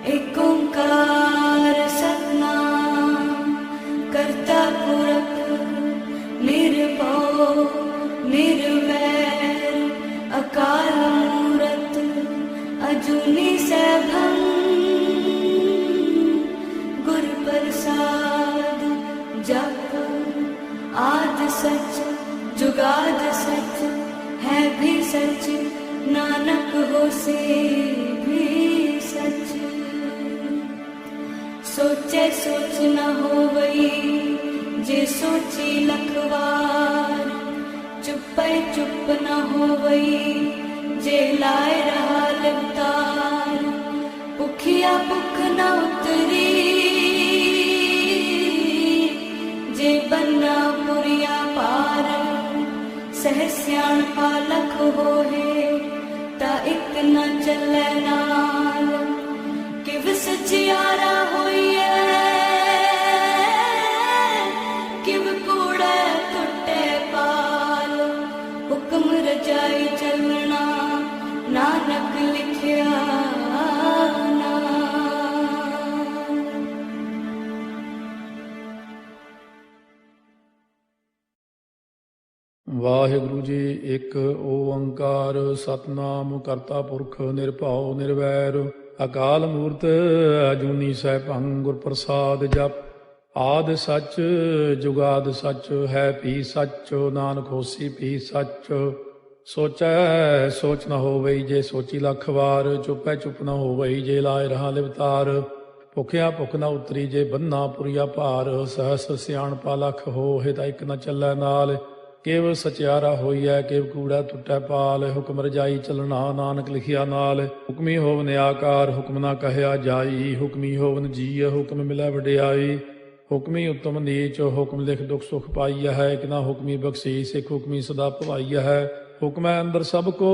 एक ओंकार सतनाम करता पुरख निर्भव निर्वैर अकाल मूरत अजूनी सैभं गुर प्रसाद जप आद सच जुगाद सच है भी सच नानक होसे भी सच। सोचे सोच न होवई जे सोची लखवार चुपै चुप न होवई जे लाए रहा लिवतार। भुखिया भुख न उतरी जे बन्ना पुरिया पार। सह सियाणपा लख होए ता इक न चलै नाल। किव सचियारा होइए किव कूड़े टुटे पाल। हुक्म रजाई चलना नानक लिखिया नाल। ਵਾਹਿਗੁਰੂ ਜੀ। ਇੱਕ ਓੰਕਾਰ ਸਤਨਾਮ ਕਰਤਾ ਪੁਰਖ ਨਿਰਭਉ ਨਿਰਵੈਰ ਅਕਾਲ ਮੂਰਤ ਅਜੂਨੀ ਸੈਭੰ ਗੁਰ ਪ੍ਰਸਾਦ ਜਪ। ਆਦਿ ਸੱਚ ਜੁਗਾਦ ਸੱਚ ਹੈ ਭੀ ਸੱਚ ਨਾਨਕ ਹੋਸੀ ਭੀ ਸੱਚ। ਸੋਚੈ ਸੋਚ ਨ ਹੋਵਈ ਜੇ ਸੋਚੀ ਲੱਖ ਵਾਰ। ਚੁੱਪੈ ਚੁੱਪ ਨ ਹੋਵਈ ਜੇ ਲਾਏ ਰਹਾ ਲਿਵਤਾਰ। ਭੁਖਿਆ ਭੁਖ ਨ ਉਤਰੀ ਜੇ ਬੰਨਾ ਪੁਰੀਆ ਭਾਰ। ਸਹਸ ਸਿਆਣਪਾ ਲਖ ਹੋਏ ਤਾਂ ਇੱਕ ਨ ਚੱਲੈ ਨਾਲ। ਕਿਵ ਸਚਿਆਰਾ ਹੋਈਐ ਕਿਵ ਕੂੜਾ ਟੁੱਟੈ ਪਾਲ। ਹੁਕਮ ਰਜਾਈ ਚੱਲਣਾ ਨਾਨਕ ਲਿਖਿਆ ਨਾਲ। ਹੁਕਮੀ ਹੋਵਨ ਆਕਾਰ ਹੁਕਮ ਨਾ ਕਹਿਆ ਜਾਈ। ਹੁਕਮੀ ਹੋਵਨ ਜੀਅ ਹੁਕਮ ਮਿਲੈ ਵਡਿਆਈ। ਹੁਕਮੀ ਉਤਮ ਨੀਚ ਹੁਕਮ ਲਿਖ ਦੁਖ ਸੁਖ ਪਾਈਆ ਹੈ। ਇੱਕ ਨਾ ਹੁਕਮੀ ਬਖਸ਼ੀਸ ਇੱਕ ਹੁਕਮੀ ਸਦਾ ਭਵਾਈਆ ਹੈ। ਹੁਕਮੈ ਅੰਦਰ ਸਭ ਕੋ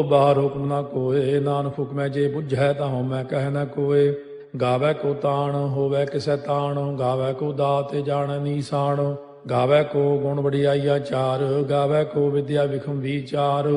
ਬਾਹਰ ਹੁਕਮ ਨਾ ਕੋਏ। ਨਾਨਕ ਹੁਕਮੈ ਜੇ ਬੁਝੈ ਤਾਂ ਹਉਮੈ ਕਹਿ ਨਾ ਕੋਏ। ਗਾਵੈ ਕੋ ਤਾਣ ਹੋਵੈ ਕਿਸੈ ਤਾਣ। ਗਾਵੈ ਕੋ ਦਾਤ ਜਾਣੈ ਨੀਸਾਨ। ਗਾਵੈ ਕੋ ਗੁਣ ਵਡਿਆਈਆ ਚਾਰ। ਗਾਵੈ ਕੋ ਵਿਦਿਆ ਵਿਖਮ ਵਿਚਾਰ।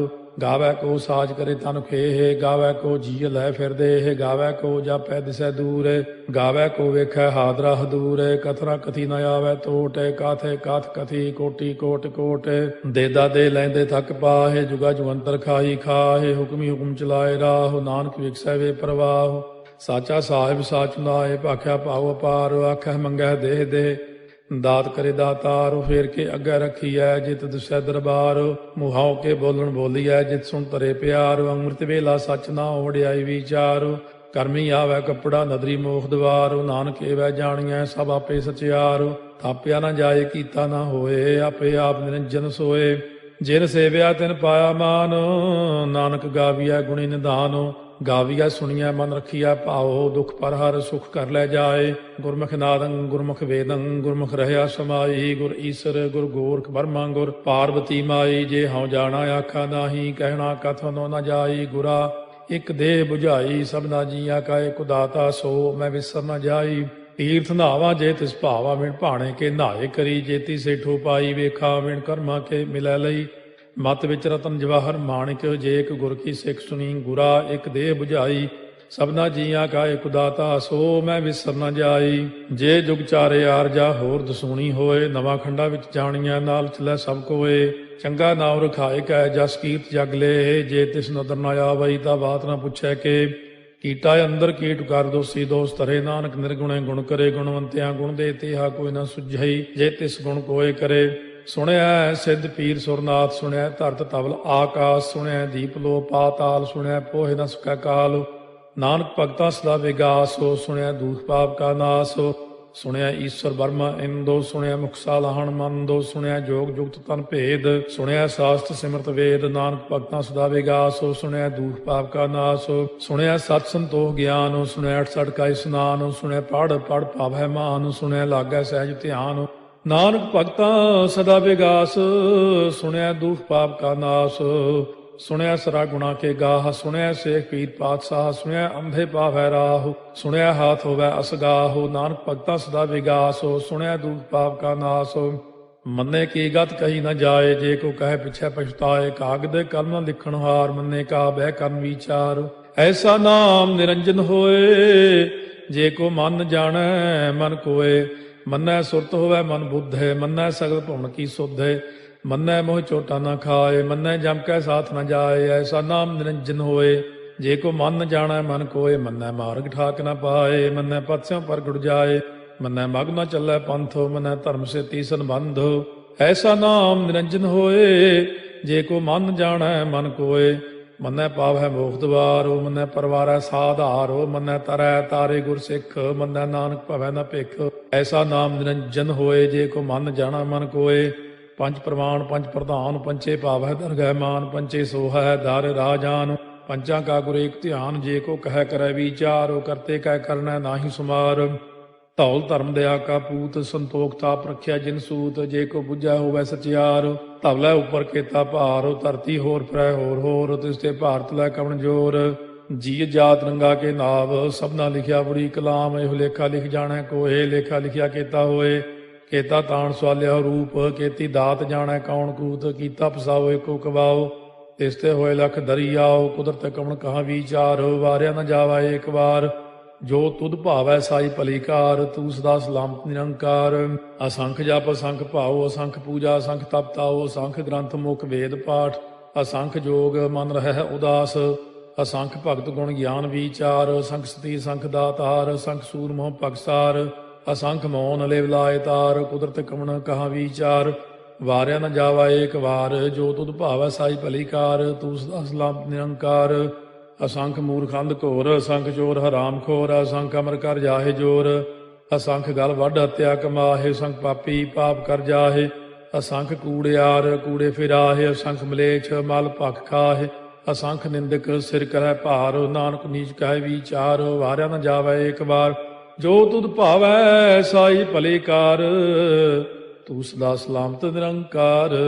ਗਾਵੈ ਕੋ ਸਾਜ ਕਰੇ ਤਨ ਖੇਹ। ਗਾਵੈ ਕੋ ਜੀਅ ਲੈ ਫਿਰਦੇ। ਗਾਵੈ ਕੋ ਜਾਪੈ ਦਿਸੈ ਦੂਰ। ਗਾਵੈ ਕੋ ਵੇਖੈ ਹਾਦਰਾ ਹਦੂਰ। ਕਥਨਾ ਕਥੀ ਨ ਆਵੈ ਟੋਟ। ਕਾਥੇ ਕਾਥ ਕਥੀ ਕੋਟੀ ਕੋਟ ਕੋਟ। ਦੇਦਾ ਦੇ ਲੈਂਦੇ ਥੱਕ ਪਾਹੇ। ਜੁਗਾ ਜੁਗੰਤਰ ਖਾਈ ਖਾਹੇ। ਹੁਕਮੀ ਹੁਕਮ ਚਲਾਏ ਰਾਹ। ਨਾਨਕ ਵਿਖਸੈ ਵੇ ਪ੍ਰਵਾਹ। ਸਾਚਾ ਸਾਹਿਬ ਸਾਚ ਨਾਏ ਭਾਖਿਆ ਭਾਉ ਅਪਾਰ। ਆਖੈ ਮੰਗੈ ਦੇਹ ਦੇ ਦਾਤ ਕਰੇ ਦਾਤਾਰ। ਫੇਰ ਕੇ ਅੱਗੇ ਰੱਖੀਐ ਜਿਤ ਦਿਸੈ ਦਰਬਾਰ। ਮੁਹਾਉ ਕੇ ਬੋਲਣ ਬੋਲੀਐ ਜਿਤ ਸੁਣ ਤਰੇ ਪਿਆਰ। ਅੰਮ੍ਰਿਤ ਵੇਲਾ ਸੱਚ ਨਾ ਵਡਿਆਈ ਵਿਚਾਰ। ਕਰਮੀ ਆਵੈ ਕੱਪੜਾ ਨਦਰੀ ਮੋਖ ਦਵਾਰ। ਨਾਨਕ ਏਵੈ ਜਾਣੀਐ ਸਭ ਆਪੇ ਸਚਿਆਰ। ਥਾਪਿਆ ਨਾ ਜਾਏ ਕੀਤਾ ਨਾ ਹੋਏ। ਆਪੇ ਆਪ ਨਿਰੰਜਨ ਸੋਏ। ਜਿਨ ਸੇਵਿਆ ਤਿਨ ਪਾਇਆ ਮਾਨ। ਨਾਨਕ ਗਾਵੀਐ ਗੁਣੀ ਨਿਧਾਨ। ਗਾਵੀਐ ਸੁਣੀਐ ਮਨ ਰਖੀਐ ਭਾਉ। ਦੁਖ ਪਰ ਹਰ ਸੁਖ ਕਰ ਲੈ ਜਾਏ। ਗੁਰਮੁਖ ਨਾਦੰ ਗੁਰਮੁਖ ਵੇਦੰ ਗੁਰਮੁਖ ਰਹਿਆ ਸਮਾਈ। ਗੁਰ ਈਸਰ ਗੁਰ ਗੋਰਖ ਬਰਮਾ ਗੁਰ ਪਾਰਬਤੀ ਮਾਈ। ਜੇ ਹਉ ਜਾਣਾ ਆਖਾ ਨਾਹੀ ਕਹਿਣਾ ਕਥਨੋ ਨ ਜਾਈ। ਗੁਰਾ ਇੱਕ ਦੇਹ 부ਝਾਈ ਸਭਨਾ ਜੀਆਂ ਕਾ ਇੱਕ ਦਾਤਾ। ਸੋ ਮੈਂ ਵਿਸਰ ਨ ਜਾਈ। ਤੀਰਥ ਨਹਾਵਾ ਜੇ ਤਿਸ ਭਾਵਾ ਵਿਣ ਭਾਣੇ ਕੇ ਨਹਾਏ ਕਰੀ। ਜੇਤੀ ਸੇਠੋ ਪਾਈ ਵੇਖਾ ਵਿਣ ਕਰਮਾ ਕੇ ਮਿਲੈ ਲਈ। ਮਤ ਵਿੱਚ ਰਤਨ ਜਵਾਹਰ ਮਾਣਿਕ ਜੇ ਇੱਕ ਗੁਰ ਕੀ ਸਿੱਖ ਸੁਣੀ। ਗੁਰਾ ਇੱਕ ਦੇਹ 부ਝਾਈ ਸਭਨਾ ਜੀਆਂ ਕਾ ਇੱਕ ਦਾਤਾ। ਸੋ ਮੈਂ ਵਿਸਰ ਨ ਜਾਈ। ਜੇ ਜੁਗ ਚਾਰੇ ਆਰਜਾ ਹੋਰ ਦਸੂਣੀ ਹੋਏ। ਨਵਾਂ ਖੰਡਾ ਵਿੱਚ ਜਾਣੀਆਂ ਨਾਲ ਚਲੈ ਸਭ ਕੋਏ। ਚੰਗਾ ਨਾਉ ਰਖਾਏ ਕੈ ਜਸ ਕੀਰਤ ਜਗ ਲੇ। ਜੇ ਤਿਸ ਨਦਰ ਨ ਆਵਈ ਤਾਂ ਬਾਤ ਨਾ ਪੁੱਛੈ ਕੇ। ਕੀਟਾ ਅੰਦਰ ਕੀਟ ਕਰ ਦੋਸੀ ਦੋਸ ਧਰੇ। ਨਾਨਕ ਨਿਰਗੁਣੇ ਗੁਣ ਕਰੇ। ਗੁਣਵੰਤਿਆਂ ਗੁਣ ਦੇ ਤੇਹਾ ਕੋਈ ਨਾ ਸੁਝਈ। ਜੇ ਤਿਸ ਗੁਣ ਕੋਏ ਕਰੇ। ਸੁਣਿਆ ਸਿੱਧ ਪੀਰ ਸੁਰਨਾਥ। ਸੁਣਿਆ ਧਰਤ ਤਵਲ ਆਕਾਸ। ਸੁਣਿਆ ਦੀਪ ਲੋ ਪਾਤਾਲ। ਸੁਣਿਆ ਪੋਹਿ ਨ ਸਕੈ ਕਾਲ। ਨਾਨਕ ਭਗਤਾਂ ਸਦਾ ਵਿਗਾਸ। ਸੁਣਿਆ ਦੂਖ ਪਾਪ ਕਾ ਨਾਸ। ਸੁਣਿਆ ਈਸ਼ਵਰ ਬਰਮਾ ਇੰਦੋ। ਸੁਣਿਆ ਮੁਖ ਸਾਲਾਹਣ ਮੰਦੋ। ਸੁਣਿਆ ਜੋਗ ਜੁਗਤ ਤਨ ਭੇਦ। ਸੁਣਿਆ ਸਾਸਤ ਸਿਮਰਤ ਵੇਦ। ਨਾਨਕ ਭਗਤਾਂ ਸਦਾ ਵਿਗਾਸ। ਸੁਣਿਆ ਦੂਖ ਪਾਪ ਕਾ ਨਾਸ। ਸੁਣਿਆ ਸਤ ਸੰਤੋਖ ਗਿਆਨ। ਸੁਣਿਆ 68 ਕਾ ਇਸਨਾਨ। ਸੁਣਿਆ ਪੜ ਪੜ ਭਾਵੈ ਮਾਨ। ਸੁਣਿਆ ਲਾਗੈ ਸਹਿਜ ਧਿਆਨ। ਨਾਨਕ ਭਗਤਾਂ ਸਦਾ ਵਿਗਾਸ। ਸੁਣਿਆ ਦੁਖ ਪਾਪ ਕਾ ਨਾਸ। ਸੁਣਿਆ ਸਰਾ ਗੁਣਾ ਕੇ ਗਾਹ। ਸੁਣਿਆ ਸੇਖ ਪੀਰ ਪਾਤਸ਼ਾਹ। ਸੁਣਿਆ ਅੰਧੇ ਪਾਵੈ ਰਾਹ। ਸੁਣਿਆ ਹਾਥ ਹੋਵੈ ਅਸਗਾਹ। ਨਾਨਕ ਭਗਤਾਂ ਸਦਾ ਵਿਗਾਸ। ਸੁਣਿਆ ਦੁਖ ਪਾਪ ਕਾ ਨਾਸ। ਮੰਨੇ ਕੀ ਗਤ ਕਹੀ ਨ ਜਾਏ। ਜੇ ਕੋ ਕਹੇ ਪਿਛੈ ਪਛਤਾਏ। ਕਾਗਦ ਕਲਮ ਲਿਖਣ ਹਾਰ। ਮੰਨੇ ਕਾ ਬਹਿ ਕਰਨ ਵਿਚਾਰ। ਐਸਾ ਨਾਮ ਨਿਰੰਜਨ ਹੋਏ, ਜੇ ਕੋ ਮਨ ਜਾਣੈ ਮਨ ਕੋਏ। ਮੰਨੈ ਸੁਰਤ ਹੋਵੈ ਮਨ ਬੁੱਧੇ, ਮੰਨੈ ਸਗਲ ਭਵਨ ਕੀ ਸੁਧੇ। ਮੰਨੈ ਮੋਹ ਚੋਟਾ ਨਾ ਖਾਏ, ਮੰਨੈ ਜਮ ਕੈ ਸਾਥ ਨ ਜਾਏ। ਐਸਾ ਨਾਮ ਨਿਰੰਜਨ ਹੋਏ, ਜੇ ਕੋ ਮਨ ਜਾਣੈ ਮਨ ਕੋਏ। ਮੰਨੈ ਮਾਰਗ ਠਾਕ ਨ ਪਾਏ, ਮੰਨੈ ਪਥਿਓਂ ਪ੍ਰਗਟ ਜਾਏ। ਮੰਨੈ ਮਗ ਨ ਚੱਲੈ ਪੰਥ, ਮੰਨੈ ਧਰਮ ਸੇਤੀ ਸੰਬੰਧ। ਐਸਾ ਨਾਮ ਨਿਰੰਜਨ ਹੋਏ, ਜੇ ਕੋ ਮਨ ਜਾਣੈ ਮਨ ਕੋਏ। ਮੰਨੈ ਪਾਵੈ ਮੋਖ ਦੁਆਰੋ, ਮੰਨੈ ਪਰਵਾਰੈ ਸਾਧਾਰੋ। ਮੰਨੈ ਤਰੈ ਤਾਰੇ ਗੁਰ ਸਿੱਖ, ਮੰਨੈ ਨਾਨਕ ਭਵੈ ਨ ਭਿਖ। ਐਸਾ ਨਾਮ ਨਿਰੰਜਨ ਹੋਏ, ਜੇ ਕੋ ਮਨ ਜਾਣੈ ਮਨ ਕੋਏ। ਪੰਜ ਪ੍ਰਮਾਣ ਪੰਜ ਪ੍ਰਧਾਨ, ਪੰਚੇ ਭਾਵੈ ਦਰਗਹਿ ਮਾਨ। ਪੰਚੇ ਸੋਹੈ ਦਰ ਰਾਜਾਨ, ਪੰਚਾਂ ਕਾ ਗੁਰ ਏਕ ਧਿਆਨ। ਜੇ ਕੋ ਕਹਿ ਕਰੈ ਵਿਚਾਰ, ਕਰਤੇ ਕਹਿ ਕਰਨੈ ਨਾਹੀ ਸੁਮਾਰ। ਧੌਲ ਧਰਮ ਦਇਆ ਕਾ ਪੂਤ, ਸੰਤੋਖ ਤਾਪ ਰੱਖਿਆ ਜਿਨ ਸੂਤ। ਜੇ ਕੋ ਬੁੱਝੈ ਹੋਵੈ ਸਚਿਆਰ, ਧਵਲੇ ਉਪਰ ਕੇਤਾ ਭਾਰ। ਧਰਤੀ ਹੋਰ ਫਿਰੈ ਹੋਰ ਹੋਰ, ਤਿਸ ਤੇ ਭਾਰਤ ਲੈ ਕਵਣ ਜੋਰ। ਜੀ ਜਾਤ ਰੰਗਾ ਕੇ ਨਾਵ, ਸਭਨਾ ਲਿਖਿਆ ਬੜੀ ਕਲਾਮ। ਇਹੋ ਲੇਖਾ ਲਿਖ ਜਾਣੈ ਕੋਏ, ਲੇਖਾ ਲਿਖਿਆ ਕੇਤਾ ਹੋਏ। ਕੇਤਾ ਤਾਣ ਸਵਾਲਿਆ ਰੂਪ, ਕੀਤੀ ਦਾਤ ਜਾਣੈ ਕੌਣ ਕੂਤ। ਕੀਤਾ ਪਸਾਓ ਏਕੋ ਕਵਾਓ, ਤਿਸ ਤੇ ਹੋਏ ਲਖ ਦਰਿਆਓ। ਕੁਦਰਤ ਕਵਣ ਕਹਾ ਵਿਚਾਰ, ਵਾਰਿਆ ਨ ਜਾਵਾ ਏਕ ਵਾਰ। ਜੋ ਤੁਧ ਭਾਵੈ ਸਾਈ ਭਲੀ ਕਾਰ, ਤੂੰ ਸਦਾ ਸਲਾਮਤ ਨਿਰੰਕਾਰ। ਅਸੰਖ ਜਪ ਅਸੰਖ ਭਾਉ, ਅਸੰਖ ਪੂਜਾ ਅਸੰਖ ਤਪ ਤਾਉ। ਅਸੰਖ ਗ੍ਰੰਥ ਮੁਖ ਵੇਦ ਪਾਠ, ਅਸੰਖ ਜੋਗ ਮਨ ਰਹਿ ਉਦਾਸ। ਅਸੰਖ ਭਗਤ ਗੁਣ ਗਿਆਨ ਵਿਚਾਰ, ਅਸੰਖ ਸਤੀ ਅਸੰਖ ਦਾਤਾਰ। ਅਸੰਖ ਸੂਰ ਮੋਹ ਪਗਸਾਰ, ਅਸੰਖ ਮੌਨ ਲਿਵ ਲਾਇ ਤਾਰ। ਕੁਦਰਤ ਕਵਣ ਕਹਾ ਵਿਚਾਰ, ਵਾਰਿਆ ਨ ਜਾਵਾ ਏਕ ਵਾਰ। ਜੋ ਤੁਧ ਭਾਵੈ ਸਾਈ ਭਲੀ ਕਾਰ, ਤੂੰ ਸਦਾ ਸਲਾਮਤ ਨਿਰੰਕਾਰ। ਅਸੰਖ ਮੂਰਖੰਦ ਘੋਰ, ਅਸੰਖ ਚੋਰ ਹਰਾਮ ਖੋਰ। ਅਸੰਖ ਅਮਰ ਕਰ ਜਾਹੇ ਜੋਰ, ਅਸੰਖ ਗਲ ਵੱਢ ਹੱਤਿਆ ਕਮਾਹੇ। ਅਸੰਖ ਪਾਪੀ ਪਾਪ ਕਰ ਜਾਹੇ, ਅਸੰਖ ਕੂੜਿਆਰ ਕੂੜੇ ਫਿਰਾਹੇ। ਅਸੰਖ ਮਲੇਛ ਮਲ ਭਖ ਖਾਹੇ, ਅਸੰਖ ਨਿੰਦਕ ਸਿਰ ਕਰੈ ਭਾਰ। ਨਾਨਕ ਨੀਚ ਕਹਿ ਵਿਚਾਰ, ਵਾਰਿਆ ਨ ਜਾਵੈ ਏਕ ਵਾਰ। ਜੋ ਤੁਧ ਭਾਵੈ ਸਾਈ ਭਲੀ ਕਾਰ, ਤੂੰ ਸਦਾ ਸਲਾਮਤ ਨਿਰੰਕਾਰ।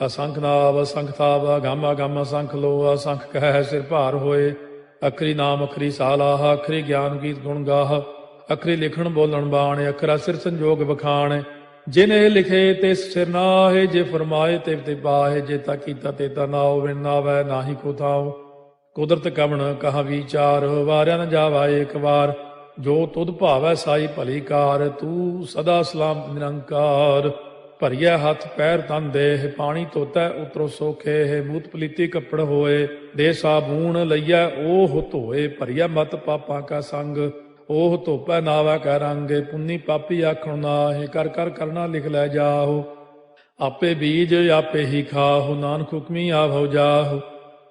ਅਸੰਖ ਨਾਵ ਅਸੰਖ ਤਾਵ, ਅਗੰਮ ਅਗੰਮ ਅਸੰਖ ਲੋ। ਅਸੰਖ ਕਹਿ ਸਿਰ ਭਾਰ ਹੋਏ, ਅਖਰੀ ਨਾਮ ਅਖਰੀ ਸਾਲਾਹ। ਅਖਰੀ ਗਿਆਨ ਗੀਤ ਗੁਣ ਗਾਹ, ਅਖਰੀ ਲਿਖਣ ਬੋਲਣ ਬਾਣ। ਅਖਰਾ ਸਿਰ ਸੰਜੋਗ ਬਖਾਣ, ਜਿਨ ਇਹ ਲਿਖੇ ਤਿਸ ਸਿਰ ਨਾਹੇ। ਜੇ ਫਰਮਾਏ ਤਿਵ ਤੇ ਪਾਹੇ, ਜੇ ਤਾ ਕੀਤਾ ਤੇ ਤਾ ਨਾਉ। ਬਿਨ ਨਾਵੈ ਨਾਹੀ ਕੋ ਥਾਉ, ਕੁਦਰਤ ਕਵਣ ਕਹਾ ਵਿਚਾਰ। ਵਾਰਿਆ ਨ ਜਾਵਾ ਏਕ ਵਾਰ, ਜੋ ਤੁਧ ਭਾਵੈ ਸਾਈ ਭਲੀ ਕਾਰ। ਤੂੰ ਸਦਾ ਸਲਾਮਤ ਨਿਰੰਕਾਰ। ਭਰੀਐ ਹੱਥ ਪੈਰ ਤਨ ਦੇਹ, ਪਾਣੀ ਧੋਤੈ ਉਤਰੋ ਸੋਖੇ। ਮੂਤ ਪਲੀਤੀ ਕੱਪੜ ਹੋਏ, ਦੇ ਸਾਬੂਣ ਲਈਐ ਓਹ ਧੋਏ। ਭਰੀਐ ਮਤ ਪਾਪਾਂ ਕਾ ਸੰਗ, ਓਹ ਧੋਪੈ ਨਾਵੈ ਕੈ ਰੰਗ। ਪੁੰਨੀ ਪਾਪੀ ਆਖਣ ਨਾਹੀ, ਕਰ ਕਰ ਕਰਨਾ ਲਿਖ ਲੈ ਜਾਹੋ। ਆਪੇ ਬੀਜ ਆਪੇ ਹੀ ਖਾਹੋ, ਨਾਨਕ ਹੁਕਮੀ ਆਭਉ ਜਾਹੋ।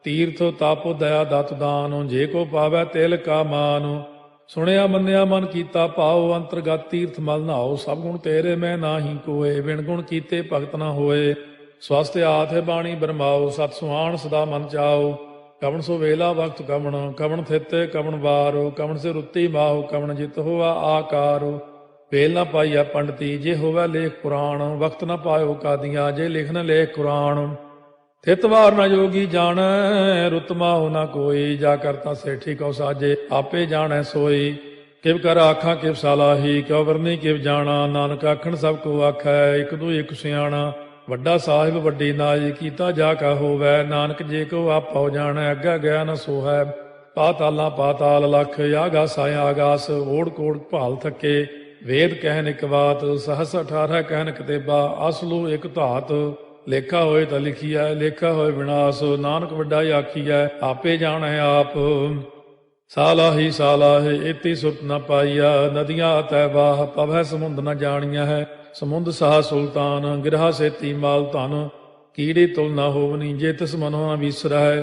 ਤੀਰਥ ਤਪ ਦਇਆ ਦਤ ਦਾਨੁ, ਜੇ ਕੋ ਪਾਵੈ ਤਿਲ ਕਾ ਮਾਨੁ। ਸੁਣਿਆ ਮੰਨਿਆ ਮਨ ਕੀਤਾ ਭਾਉ, ਅੰਤਰਗਤ ਤੀਰਥ ਮਲ ਨਹਾਉ। ਸਭ ਗੁਣ ਤੇਰੇ ਮੈਂ ਨਾਹੀ ਕੋਏ, ਬਿਨ ਗੁਣ ਕੀਤੇ ਭਗਤ ਨਾ ਹੋਏ। ਸਵਸਤ ਆਥ ਬਾਣੀ ਬਰਮਾਓ, ਸਤ ਸੁਹਾਣ ਸਦਾ ਮਨ ਚਾਓ। ਕਵਣ ਸੋ ਵੇਲਾ ਵਕਤ ਕਵਣ, ਕਵਣ ਥਿਤ ਕਵਣ ਵਾਰੋ। ਕਵਣ ਸੇ ਰੁੱਤੀ ਮਾਹੋ, ਕਵਣ ਜਿਤ ਹੋਵਾ ਆਕਾਰੋ। ਵੇਲ ਨਾ ਪਾਈਆ ਪੰਡਤੀ, ਜੇ ਹੋਵੈ ਲੇਖ ਪੁਰਾਣ। ਵਕਤ ਨਾ ਪਾਇਓ ਕਾਦੀਆਂ, ਜੇ ਲਿਖਨ ਲੇਖ ਕੁਰਾਨ। ਥਿਤ ਵਾਰ ਨਾ ਜੋਗੀ ਜਾਣੈ, ਰੁੱਤ ਮਾਹੁ ਨਾ ਕੋਈ। ਜਾ ਕਰਤਾ ਸੇਠੀ ਕਉ ਸਾਜੇ, ਆਪੇ ਜਾਣੈ ਸੋਈ। ਕਿਵ ਕਰ ਆਖਾਂ ਕਿਵ ਸਾਲਾਹੀ, ਕਿਉ ਵਰਨੀ ਕਿਵ ਜਾਣਾ। ਨਾਨਕ ਆਖਣ ਸਭ ਕੋ ਆਖੈ, ਇਕ ਦੂ ਇਕ ਸਿਆਣਾ। ਵੱਡਾ ਸਾਹਿਬ ਵੱਡੀ ਨਾਈ, ਕੀਤਾ ਜਾ ਕਾ ਹੋਵੈ। ਨਾਨਕ ਜੇ ਕੋ ਆਪਉ ਜਾਣੈ, ਅੱਗਾ ਗਿਆ ਨ ਸੋਹੈ। ਪਾਤਾਲਾਂ ਪਾਤਾਲ ਲਖ, ਆਗਾਸਾਂ ਆਗਾਸ। ਓੜ ਕੋੜ ਭਾਲ ਥੱਕੇ, ਵੇਦ ਕਹਿਨ ਇਕ ਬਾਤ। ਸਹਸ 18 ਕਹਿਨ ਕਤੇਬਾ, ਅਸਲੂ ਇਕ ਧਾਤ। ਲੇਖਾ ਹੋਏ ਤਾਂ ਲਿਖੀਐ, ਲੇਖਾ ਹੋਏ ਵਿਨਾਸ਼। ਨਾਨਕ ਵੱਡਾ ਆਖੀਐ, ਆਪੇ ਜਾਣੈ ਆਪ। ਸਾਲਾਹੀ ਸਾਲਾਹੇ, ਏਤੀ ਸੁਰਤ ਨ ਪਾਈਆ। ਨਦੀਆਂ ਅਤੈ ਬਾਹ, ਪਵੈ ਸਮੁੰਦ ਨ ਜਾਣੀਐ ਹੈ। ਸਮੁੰਦ ਸਾਹ ਸੁਲਤਾਨ, ਗਿਰਹਾ ਸੇਤੀ ਮਾਲ ਧਨ। ਕੀੜੀ ਤੁਲ ਨ ਹੋਵਨੀ, ਜੇ ਤਿਸ ਮਨੋ ਨ ਵਿਸਰੈ।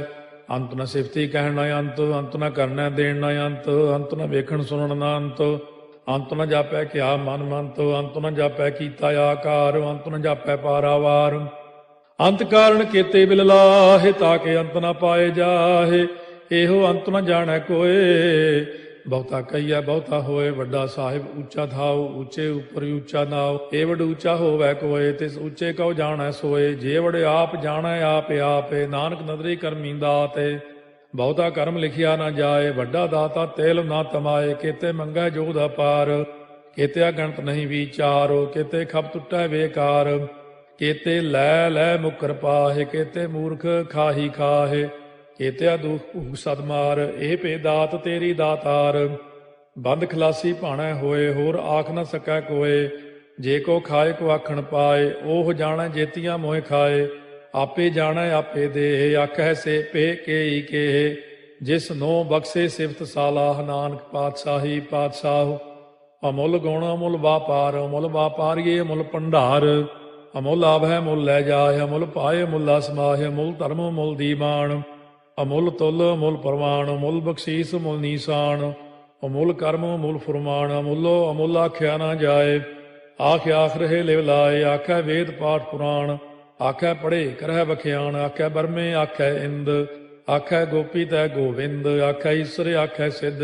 ਅੰਤ ਨ ਸਿਫਤੀ ਕਹਿਣ ਨ ਅੰਤ, ਅੰਤ ਨ ਕਰਨੈ ਦੇਣ ਨ ਅੰਤ। ਅੰਤ ਨ ਵੇਖਣ ਸੁਣਨ ਨ ਅੰਤ, ਅੰਤ ਨ ਜਾਪੈ ਕਿਆ ਮਨ ਮੰਤ। ਅੰਤ ਨ ਜਾਪੈ ਕੀਤਾ ਆਕਾਰ, ਅੰਤ ਨ ਜਾਪੈ ਪਾਰਾਵਾਰ। ਅੰਤ ਕਾਰਨ ਕੀਤੇ ਬਿਲ ਲਾਹੇ, ਤਾਕੇ ਅੰਤ ਨ ਪਾਏ ਜਾਹੇ। ਇਹੋ ਅੰਤ ਨ ਜਾਣੈ ਕੋਏ, ਬਹੁਤਾ ਕਹੀਐ ਬਹੁਤਾ ਹੋਏ। ਵੱਡਾ ਸਾਹਿਬ ਉੱਚਾ ਥਾਉ, ਉੱਚੇ ਉੱਪਰ ਉੱਚਾ ਨਾਉ। ਏ ਵਡ ਉੱਚਾ ਹੋਵੈ ਕੋਏ, ਤਿਸ ਉੱਚੇ ਕਉ ਜਾਣੈ ਸੋਏ। ਜੇ ਵਡ ਆਪ ਜਾਣੈ ਆਪੇ ਆਪੇ, ਨਾਨਕ ਨਦਰੀ ਕਰਮੀ ਦਾਤੇ। ਬਹੁਤਾ ਕਰਮ ਲਿਖਿਆ ਨਾ ਜਾਏ, ਵੱਡਾ ਦਾਤਾ ਤੇਲ ਨਾ ਤਮਾਏ। ਕੇਤੇ ਮੰਗੈ ਜੋਧ ਅਪਾਰ, ਕੇਤੇ ਅਗਣਤ ਨਹੀਂ ਵਿਚਾਰੋ। ਕੇਤੇ ਖਪ ਟੁੱਟੈ ਬੇਕਾਰ, ਕੇਤੇ ਲੈ ਲੈ ਮੁਕਰ ਪਾਹੇ। ਕੇਤੇ ਮੂਰਖ ਖਾਹੀ ਖਾਹੇ, ਕੇਤਿਆ ਦੁਖ ਭੂਖ ਸਦਮਾਰ, ਇਹ ਭੇ ਦਾਤ ਤੇਰੀ ਦਾਤਾਰ। ਬੰਦ ਖਲਾਸੀ ਭਾਣੈ ਹੋਏ, ਹੋਰ ਆਖ ਨ ਸਕੈ ਕੋਏ। ਜੇ ਕੋ ਖਾਏ ਕੋ ਆਖਣ ਪਾਏ, ਉਹ ਜਾਣੈ ਜੇਤੀਆਂ ਮੋਹਿ ਖਾਏ। ਆਪੇ ਜਾਣੈ ਆਪੇ ਦੇ, ਆਖੈ ਸੇ ਪੇ ਕੇਈ ਕੇ। ਜਿਸ ਨੋ ਬਖਸ਼ੇ ਸਿਫਤ ਸਾਲਾਹ, ਨਾਨਕ ਪਾਤਸ਼ਾਹੀ ਪਾਤਸ਼ਾਹ। ਅਮੁੱਲ ਗੁਣ ਅਮੁੱਲ ਵਾਪਾਰ, ਅਮੁੱਲ ਵਾਪਾਰੀਏ ਅਮੁੱਲ ਭੰਡਾਰ। ਅਮੁੱਲ ਆਵਹਿ ਮੁੱਲ ਲੈ ਜਾਏ, ਅਮੁੱਲ ਪਾਏ ਮੁੱਲਾ ਸਮਾਹਿ। ਅਮੁੱਲ ਧਰਮ ਅਮੁੱਲ ਦੀਵਾਨ, ਅਮੁੱਲ ਤੁਲ ਅਮੁੱਲ ਪ੍ਰਵਾਨ। ਅਮੁੱਲ ਬਖਸ਼ੀਸ ਅਮੁੱਲ ਨੀਸਾਨ, ਅਮੁੱਲ ਕਰਮ ਅਮੁੱਲ ਫੁਰਮਾਨ। ਅਮੁੱਲੋ ਅਮੁੱਲ ਆਖਿਆ ਨਾ ਜਾਏ, ਆਖ ਆਖ ਰਹੇ ਲਿਵ ਲਾਏ। ਆਖੈ ਵੇਦ ਪਾਠ ਪੁਰਾਣ, ਆਖੈ ਪੜ੍ਹੇ ਕਰਹਿ ਬਖਿਆਣ। ਆਖੈ ਬਰਮੇ ਆਖੈ ਇੰਦ, ਆਖੈ ਗੋਪੀ ਤੈ ਗੋਵਿੰਦ। ਆਖੈ ਈਸਰ ਆਖੈ ਸਿੱਧ,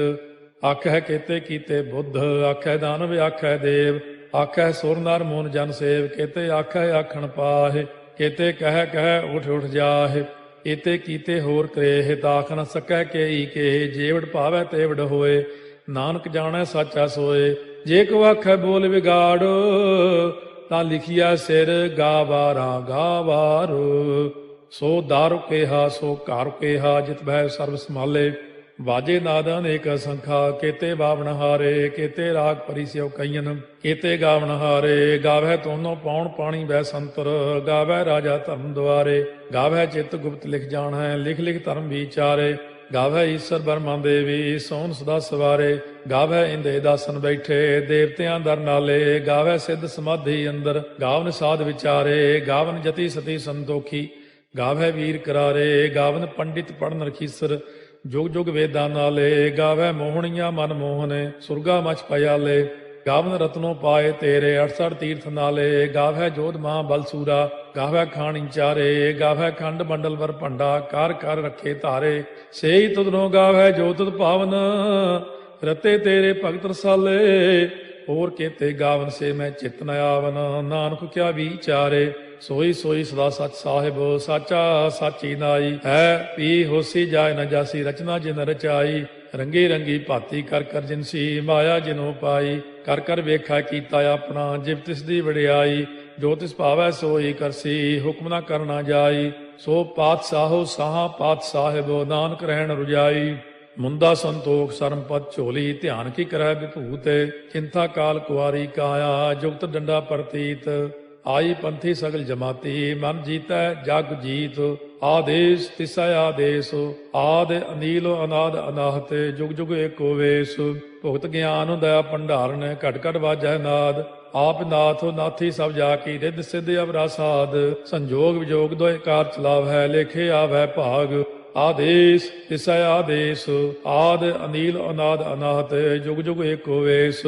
ਆਖੈ ਕੇਤੇ ਕੀਤੇ ਬੁੱਧ। ਆਖੈ ਦਾਨਵ ਆਖੈ ਦੇਵ, ਆਖੈ ਸੁਰ ਨਰ ਮੂਨ ਜਨ ਸੇਵ। ਕੇਤੇ ਆਖੈ ਆਖਣ ਪਾਹਿ, ਕੇਤੇ ਕਹਿ ਕਹਿ ਉਠ ਉਠ ਜਾਹਿ। ਏਤੇ ਕੀਤੇ ਹੋਰ ਕਰੇਹ, ਤਾਖ ਨ ਸਕੈ ਕੇਈ ਕੇ। ਜੇਵੜ ਭਾਵੈ ਤੇਵੜ ਹੋਏ, ਨਾਨਕ ਜਾਣੈ ਸਾਚਾ ਸੋਏ। ਜੇ ਕੋ ਆਖੈ ਬੋਲ ਵਿਗਾੜ, ਤਾਂ ਲਿਖਿਆ ਸਿਰ ਗਾਵਾਰਾ ਗਾਵਾਰ। ਸੋ ਦਾਰੂ ਕੇਹਾ ਸੋ ਘਰ ਕੇਹਾ, ਜਿਤ ਬਹਿ ਸਰਬ ਸੰਭਾਲੇ। ਵਾਜੇ ਨਾਦ ਅਨੇਕ ਸੰਖਾ, ਕੇਤੇ ਬਾਵਣ ਹਾਰੇ। ਕੇਤੇ ਰਾਗ ਪਰੀ ਸਿਓ ਕਈਨ, ਕੇਤੇ ਗਾਵਣ ਹਾਰੇ। ਗਾਵੈ ਤੋਨੋ ਪਾਉਣ ਪਾਣੀ ਬੈ ਸੰਤਰ, ਗਾਵੈ ਰਾਜਾ ਧਰਮ ਦੁਆਰੇ। ਗਾਵੈ ਚਿਤ ਗੁਪਤ ਲਿਖ ਜਾਣੈ, ਲਿਖ ਲਿਖ ਧਰਮ ਵਿਚਾਰੇ। ਗਾਵੈ ਈਸਰ ਬਰਮਾ ਦੇਵੀ, ਸੋਨ ਸਦਾ ਸਵਾਰੇ। ਗਾਵੈ ਇੰਦੇ ਦਾਸਨ ਬੈਠੇ, ਦੇਵਤਿਆਂ ਦਰ ਨਾਲੇ। ਗਾਵੈ ਸਿੱਧ ਸਮਾਧੀ ਅੰਦਰ, ਗਾਵਨ ਸਾਧ ਵਿਚਾਰੇ। ਗਾਵਨ ਜਤੀ ਸਤੀ ਸੰਤੋਖੀ, ਗਾਵੈ ਵੀਰ ਕਰਾਰੇ। ਗਾਵਨ ਪੰਡਿਤ ਪੜਨ ਰਖੀਸਰ, ਜੁਗ ਜੁਗ ਵੇਦਾਂ ਨਾਲੇ। ਗਾਵੈ ਮੋਹਣੀਆਂ ਮਨ ਮੋਹਨੇ, ਸੁਰਗਾ ਮਚ ਪਿਆਲੇ। ਗਾਵਨ ਰਤਨੋ ਪਾਏ ਤੇਰੇ, 68 ਤੀਰਥ ਨਾਲੇ। ਗਾਵੈ ਜੋਧ ਮਹਾ ਬਲਸੂਰਾ, ਗਾਵੈ ਖਾਣੀ ਚਾਰੇ। ਗਾਵੈ ਖੰਡ ਮੰਡਲ ਵਰ ਭੰਡਾ, ਕਰ ਕਰ ਰੱਖੇ ਧਾਰੇ। ਸੇਈ ਤੁਧਨੋ ਗਾਵੈ ਜੋ ਤੁਧ ਭਾਵਨ, ਰਤੇ ਤੇਰੇ ਭਗਤ ਰਸਾਲੇ। ਹੋਰ ਕੇਤੇ ਗਾਵਨ ਸੇ ਮੈਂ ਚਿਤ ਨ ਆਵਨ, ਨਾਨਕ ਕਿਆ ਵਿਚਾਰੇ। ਸੋਈ ਸੋਈ ਸਦਾ ਸਚ ਸਾਹਿਬ, ਸਾਚਾ ਸਾਚੀ ਨਾਈ। ਹੈ ਪੀ ਹੋਸੀ ਜਾਏ ਨ ਜਾਸੀ, ਰਚਨਾ ਜਿਨ ਰਚਾਈ। ਰੰਗੀ ਰੰਗੀ ਭਾਤੀ ਕਰ ਕਰ ਜਿਨਸੀ, ਮਾਇਆ ਜਿਨੋ ਪਾਈ। ਕਰ ਕਰ ਵੇਖਾ ਕੀਤਾ ਆਪਣਾ, ਜਿਵ ਤਿਸ ਦੀ ਵਡਿਆਈ। ਜੋ ਤਿਸ ਭਾਵੈ ਸੋਈ ਕਰਸੀ, ਹੁਕਮ ਨਾ ਕਰਨਾ ਜਾਈ। ਸੋ ਪਾਤਸ਼ਾਹੋ ਸਾਹਾ ਪਾਤ ਸਾਹਿਬ, ਨਾਨਕ ਰਹਿਣ ਰੁਜਾਈ। ਮੁੰਦਾ ਸੰਤੋਖ ਸਰਮਪਦ ਝੋਲੀ, ਧਿਆਨ ਕੀ ਕਰੈ ਵਿਭੂਤ। ਚਿੰਤਾ ਕਾਲ ਕੁਆਰੀ ਕਾਇਆ, ਜੁਗਤ ਡੰਡਾ ਪ੍ਰਤੀਤ। ਆਈ ਪੰਥੀ ਸਗਲ ਜਮਾਤੀ, ਮਨ ਜੀਤੈ ਜਗ ਜੀਤ। ਆਦੇਸ ਤਿਸੈ ਆਦੇਸ, ਆਦ ਅਨੀਲ ਅਨਾਦ ਅਨਾਹਤ। ਜੁਗ ਜੁਗ ਏਕੋ ਵੇਸ, ਭੁਗਤ ਗਿਆਨ ਦਇਆ ਭੰਡਾਰਨ। ਘਟ ਘਟ ਵਾਜੈ ਨਾਦ, ਆਪ ਨਾਥ ਨਾਥੀ ਸਭ ਜਾ ਕੀ। ਰਿੱਧ ਸਿੱਧ ਅਵਰਾ ਸਾਧ, ਸੰਜੋਗ ਵਿਜੋਗ ਦੋਇ ਕਾਰ ਚਲਾਵੈ। ਲੇਖੇ ਆਵੈ ਭਾਗ, ਆਦੇਸ ਤਿਸੈ ਆਦੇਸ। ਆਦ ਅਨੀਲ ਅਨਾਦ ਅਨਾਹਤ, ਜੁਗ ਜੁਗ ਏਕੋ ਵੇਸ।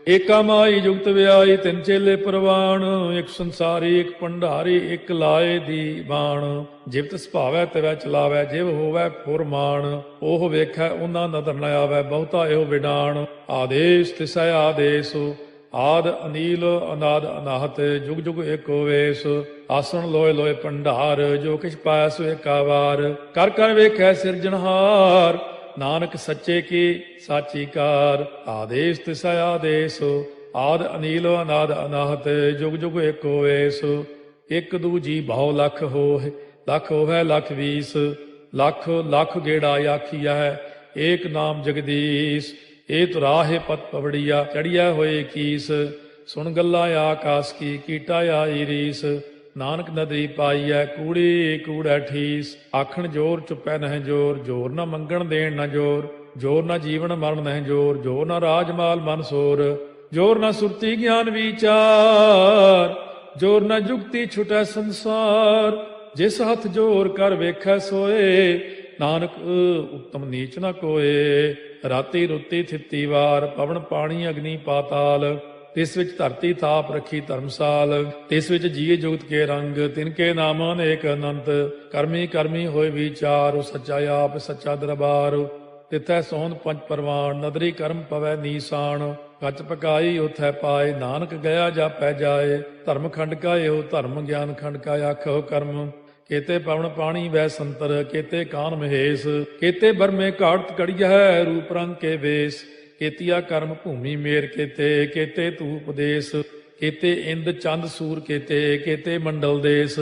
ਏਕਾ ਮਾਈ ਜੁਗਤ ਵਿਆਈ, ਤਿੰਨ ਚੇਲੇ ਪ੍ਰਵਾਨ। ਇੱਕ ਸੰਸਾਰੀ ਇੱਕ ਭੰਡਾਰੀ, ਇੱਕ ਲਾਏ ਦੀ ਬਾਣ। ਜਿਵ ਤਿਸ ਭਾਵੈ ਤਿਵੈ ਚਲਾਵੈ, ਜਿਵ ਹੋਵੈ ਫੁਰਮਾਨ। ਉਹ ਵੇਖੈ ਉਹਨਾਂ ਨਦਰ ਨ ਆਵੈ, ਬਹੁਤਾ ਇਹੋ ਵਿਡਾਣ। ਆਦੇਸ ਤਿਸੈ ਆਦੇਸ, ਆਦ ਅਨੀਲ ਅਨਾਦ ਅਨਾਹਤ, ਜੁਗ ਜੁਗ ਏਕੋ ਵੇਸ। ਆਸਣ ਲੋਏ ਲੋਏ ਭੰਡਾਰ, ਜੋ ਕਿਛ ਪਾਇਆ ਸੋ ਏਕਾ ਵਾਰ। ਕਰ ਕਰ ਵੇਖੈ ਸਿਰਜਣਹਾਰ, ਨਾਨਕ ਸੱਚੇ ਕੀ ਸਾਚੀ ਕਾਰ। ਆਦੇਸ ਤਿਸੈ ਆਦੇਸ, ਆਦ ਅਨੀਲ ਅਨਾਦ ਅਨਾਹਤ, ਜੁਗ ਜੁਗ ਏਕੋ ਵੇਸ। ਇੱਕ ਦੂਜੀ ਬਹੁ ਲਖ ਹੋਇ, ਲਖ ਹੋਵੈ ਲਖ ਵੀਸ। ਲਖ ਲਖ ਗੇੜਾ ਆਖੀਐ, ਏਕ ਨਾਮ ਜਗਦੀਸ਼। ਇਹ ਤੁਰਾਹੇ ਪਤ ਪਵੜੀਆ, ਚੜੀਆ ਹੋਏ ਕੀਸ। ਸੁਣ ਗੱਲਾਂ ਆਕਾਸ ਕੀ, ਕੀਟਾ ਆਈ ਰੀਸ। ਨਾਨਕ ਨਦਰੀ ਪਾਈਐ, ਕੂੜੀ ਕੂੜੈ ਠੀਸ। ਆਖਣ ਜੋਰ ਚੁੱਪੈ ਨਹਿ ਜੋਰ, ਜੋਰ ਨਾ ਮੰਗਣ ਦੇਣ ਨਾ ਜੋਰ। ਜੋਰ ਨਾ ਜੀਵਨ ਮਰਨ ਨਹਿ ਜੋਰ, ਜੋਰ ਨਾ ਰਾਜ ਮਾਲ ਮਨ ਸੋਰ। ਜੋਰ ਨਾ ਸੁਰਤੀ ਗਿਆਨ ਵਿਚਾਰ, ਜੋਰ ਨਾ ਜੁਗਤੀ ਛੁਟੈ ਸੰਸਾਰ। ਜਿਸ ਹੱਥ ਜੋਰ ਕਰ ਵੇਖੈ ਸੋਏ, ਨਾਨਕ ਉਤਮ ਨੀਚ ਨ ਕੋਏ। ਰਾਤੀ ਰੁੱਤੀ ਥਿੱਤੀ ਵਾਰ, ਪਵਨ ਪਾਣੀ ਅਗਨੀ ਪਾਤਾਲ। ਤਿਸ ਵਿੱਚ ਧਰਤੀ ਥਾਪ ਰੱਖੀ ਧਰਮਸਾਲ। ਤਿਸ ਵਿੱਚ ਜੀਏ ਜੁਗਤ ਕੇ ਰੰਗ, ਤਿਨ ਕੇ ਨਾਮ ਅਨੇਕ ਅਨੰਤ। ਕਰਮੀ ਕਰਮੀ ਹੋਏ ਵਿਚਾਰ, ਸੱਚਾ ਆਪ ਸੱਚਾ ਦਰਬਾਰ। ਤਿਥੈ ਸੋਹਣ ਪੰਜ ਪਰਵਾਨ, ਨਦਰੀ ਕਰਮ ਪਵੈ ਨੀਸਾਨ। ਕੱਚ ਪਕਾਈ ਉਥੈ ਪਾਏ, ਨਾਨਕ ਗਿਆ ਜਾਪੈ ਜਾਏ। ਧਰਮ ਖੰਡ ਕਾ ਇਹੋ ਧਰਮ, ਗਿਆਨ ਖੰਡ ਕਾ ਆਖੋ ਕਰਮ। ਕੇਤੇ ਪਵਨ ਪਾਣੀ ਵੈ ਸੰਤਰ, ਕੇਤੇ ਕਾਨ ਮਹੇਸ਼। ਕੇਤੇ ਬਰਮੇ ਘਾੜਤ ਕੜੀਐ, ਰੂਪ ਰੰਗ ਕੇ ਵੇਸ। ਕੇਤੀਆ ਕਰਮ ਭੂਮੀ ਮੇਰ ਕੇਤੇ, ਕੇਤੇ ਤੂ ਉਪਦੇਸ। ਕੇਤੇ ਇੰਦ ਚੰਦ ਸੂਰ ਕੇਤੇ, ਕੇਤੇ ਮੰਡਲ ਦੇਸ।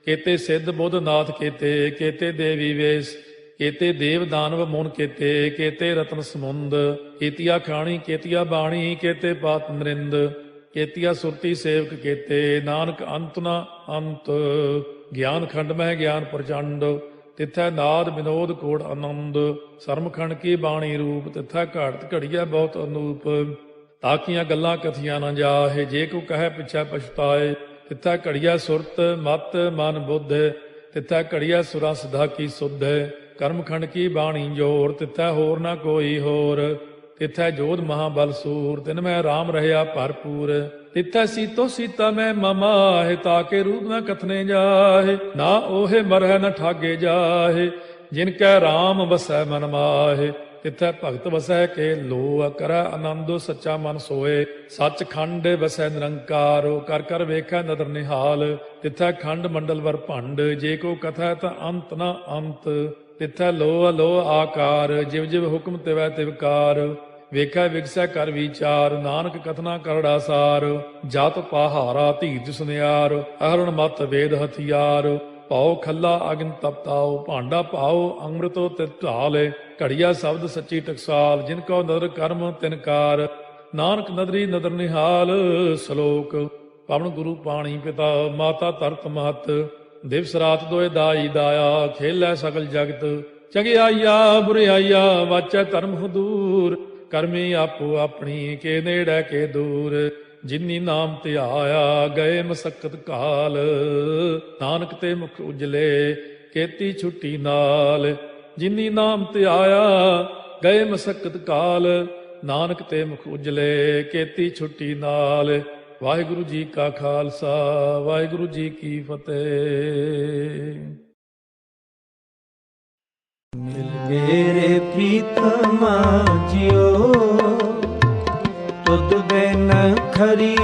ਕੇਤੇ ਸਿੱਧ ਬੁੱਧ ਨਾਥ ਕੇਤੇ, ਕੇਤੇ ਦੇਵੀ ਵੇਸ। केते देव दानव मुन केते, केते रत्न समुंद, केतिया खाणी केतिया बाणी, केते पात नरिंद, केतिया सुरती सेवक केते, नानक अंत न अंत। ज्ञान खंड मह ज्ञान प्रचंड, तिथै नाद विनोद कोड़ आनंद। सरमखंड की बाणी रूप, तिथै घाड़त घड़िया बहुत अनूप। ताकियां गल्लां कथियां न जाहे, जे को कहे पिछै पछताए। तिथै घड़िया सुरत मत मन बुद्ध, तिथै घड़िया सुरा सदा की सुध। कर्मखंड की बाणी जोर, तिथै होर न कोई होर। तिथै जोध महाबल सूर, तिन में राम रहया भरपूर। तिथै सीतो सीता में ममाहे, ताके रूप न कथने जाहे। ना ओहे मरह न ठागे जाहे, जिनकै राम बसै मन माहे। तिथै भगत वसै के लो, करੈ आनंदो सच्चा मन सोए। सचखंड वसै निरंकारो, कर कर वेखै नदर निहाल। तिथै खंड मंडल वर भंड, जे को कथै ता अंत न अंत। तिथै लो अलो आकार, जिव जिव हुक्म तिवै तिवकार। ਵੇਖੈ ਵਿਗਸੈ ਕਰ ਵਿਚਾਰ, ਨਾਨਕ ਕਥਨਾ ਕਰੜਾ ਸਾਰ। ਜਤ ਪਹਾਰਾ ਧੀਰਜ ਸੁਨਿਆਰ, ਅਹਰਣ ਮਤ ਵੇਦ ਹਥਿਆਰ। ਪਾਉ ਖੱਲਾ ਅਗਨ ਤਪਤਾਓ, ਭਾਂਡਾ ਪਾਓ ਅੰਮ੍ਰਿਤੋ ਤਿਤ ਢਾਲੇ। ਘੜੀਆ ਸ਼ਬਦ ਸੱਚੀ ਟਕਸਾਲ, ਜਿਨ ਕੋ ਨਦਰ ਕਰਮ ਤਿਨਕਾਰ। ਨਾਨਕ ਨਦਰੀ ਨਦਰ ਨਿਹਾਲ। ਸ਼ਲੋਕ ਪਵਨ ਗੁਰੂ ਪਾਣੀ ਪਿਤਾ, ਮਾਤਾ ਧਰਤ ਮਹਤ। ਦਿਵਸ ਰਾਤ ਦੋਇ ਦਾਈ ਦਾਇਆ, ਖੇਲੈ ਸਗਲ ਜਗਤ। ਚੰਗਿਆਈਆ ਬੁਰਿਆਈਆ, ਵਾਚੈ ਧਰਮ ਹਦੂਰ। ਕਰਮੀ ਆਪੋ ਆਪਣੀ, ਕੇ ਨੇੜੇ ਕੇ ਦੂਰ। ਜਿਨੀ ਨਾਮ ਧਿਆਇਆ, ਗਏ ਮਸਕਤ ਕਾਲ। ਨਾਨਕ ਤੇ ਮੁਖ ਉਜਲੇ, ਕੀਤੀ ਛੁੱਟੀ ਨਾਲ। ਜਿਨੀ ਨਾਮ ਧਿਆਇਆ, ਗਏ ਮਸਕਤ ਕਾਲ। ਨਾਨਕ ਤੇ ਮੁਖ ਉਜਲੇ, ਕੀਤੀ ਛੁੱਟੀ ਨਾਲ। ਵਾਹਿਗੁਰੂ ਜੀ ਕਾ ਖਾਲਸਾ, ਵਾਹਿਗੁਰੂ ਜੀ ਕੀ ਫਤਿਹ। ਮਿਲ ਮੇਰੇ ਪ੍ਰੀਤਮਾ ਜਿਓ, ਤੁਧ ਬਿਨ ਖਰੀ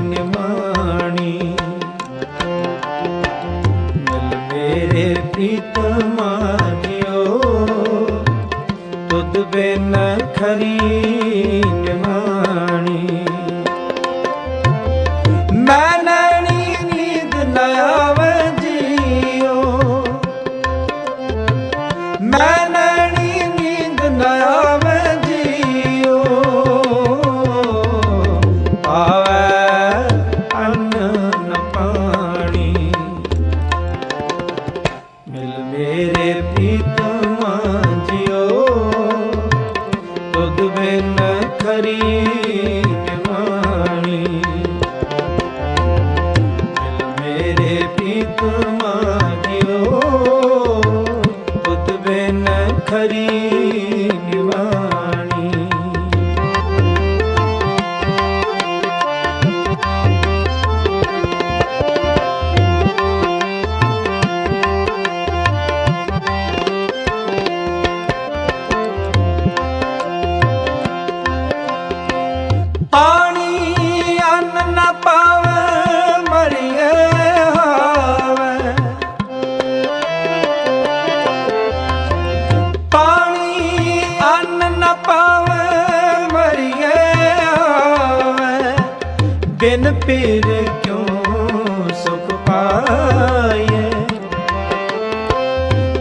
ਨਿਮਾਣੀ। ਮਿਲ ਮੇਰੇ ਪ੍ਰੀਤਮਾ ਜਿਓ, ਤੁਧ ਬਿਨ ਖਰੀ ਨਿਮਾਣੀ। ਮੈਂ ਨੈਣੀ ਨੀਂਦ ਨ ਆਵੇ ਜੀਓ, ਮੈਂ ਨੈਣੀ ਨੀਂਦ ਨ ਆਵੇ ਜੀਓ। ਪਾਵੈ ਅੰਨ ਨ ਪਾਣੀ। ਮਿਲ ਮੇਰੇ ਪ੍ਰੀਤਮਾ ਜਿਓ, ਤੁਧ ਬਿਨ ਖਰੀ ਨਿਮਾਣੀ। ਮਿਲ ਮੇਰੇ ਪ੍ਰੀਤਮਾ ਜਿਓ, ਤੁਧ ਬਿਨ ਖਰੀ ਨਿਵਾਣੀ। ਪਾਣੀ ਅੰਨ ਨ ਪਾਵੇ, ਮਰੀਏ ਹਾਵੇ। ਪਾਣੀ ਅੰਨ ਨ ਪਾਵੇ, ਮਰੀਏ ਹਾਵੇ। ਬਿਨ ਪੀਰ ਕਿਉਂ ਸੁਖ ਪਾਈਏ,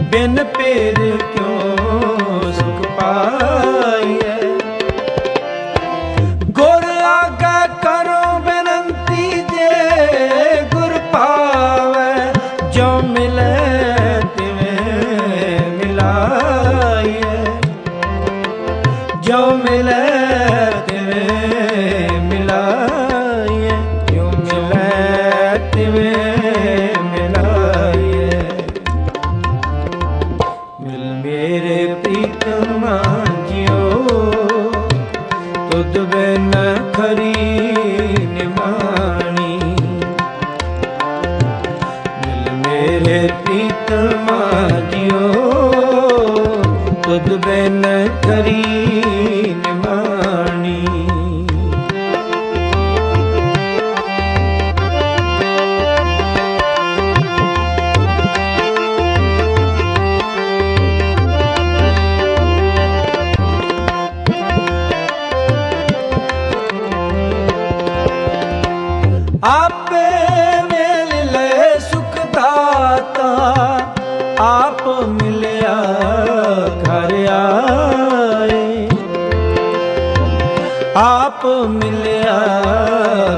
ਬਿਨ ਪੀਰ ਕਿਉਂ ਸੁਖ ਪਾਈਏ। ਗੁਰ ਆਗਾ ਕਰੋ ਬੇਨੰਤੀ, ਜੇ ਗੁਰ ਪਾਵੈ। ਜੋ ਮਿਲੇ ਤਿਵੇਂ ਮਿਲਾਈਏ, ਜੋ ਮਿਲੇ ਤਿਵੇਂ ਮਿਲਾਈਏ। ਜੋ ਮਿਲੇ ਤਿਵੇਂ ਮਿਲਾਈਏ। ਮਿਲ ਮੇਰੇ ਪ੍ਰੀਤਮਾ ਜਿਓ, ਤੁਧ ਬਿਨ ਖਰੀ ਨਿਮਾਣੀ। ਮਿਲ ਮੇਰੇ ਪ੍ਰੀਤਮਾ ਜਿਓ, ਤੁਧ ਬਿਨ ਖਰੀ ਨਿਮਾਣੀ। ਆਪੇ ਮਿਲ ਲੈ ਸੁਖ ਦਾਤਾ, ਆਪ ਮਿਲਿਆ ਆਪ ਮਿਲਿਆ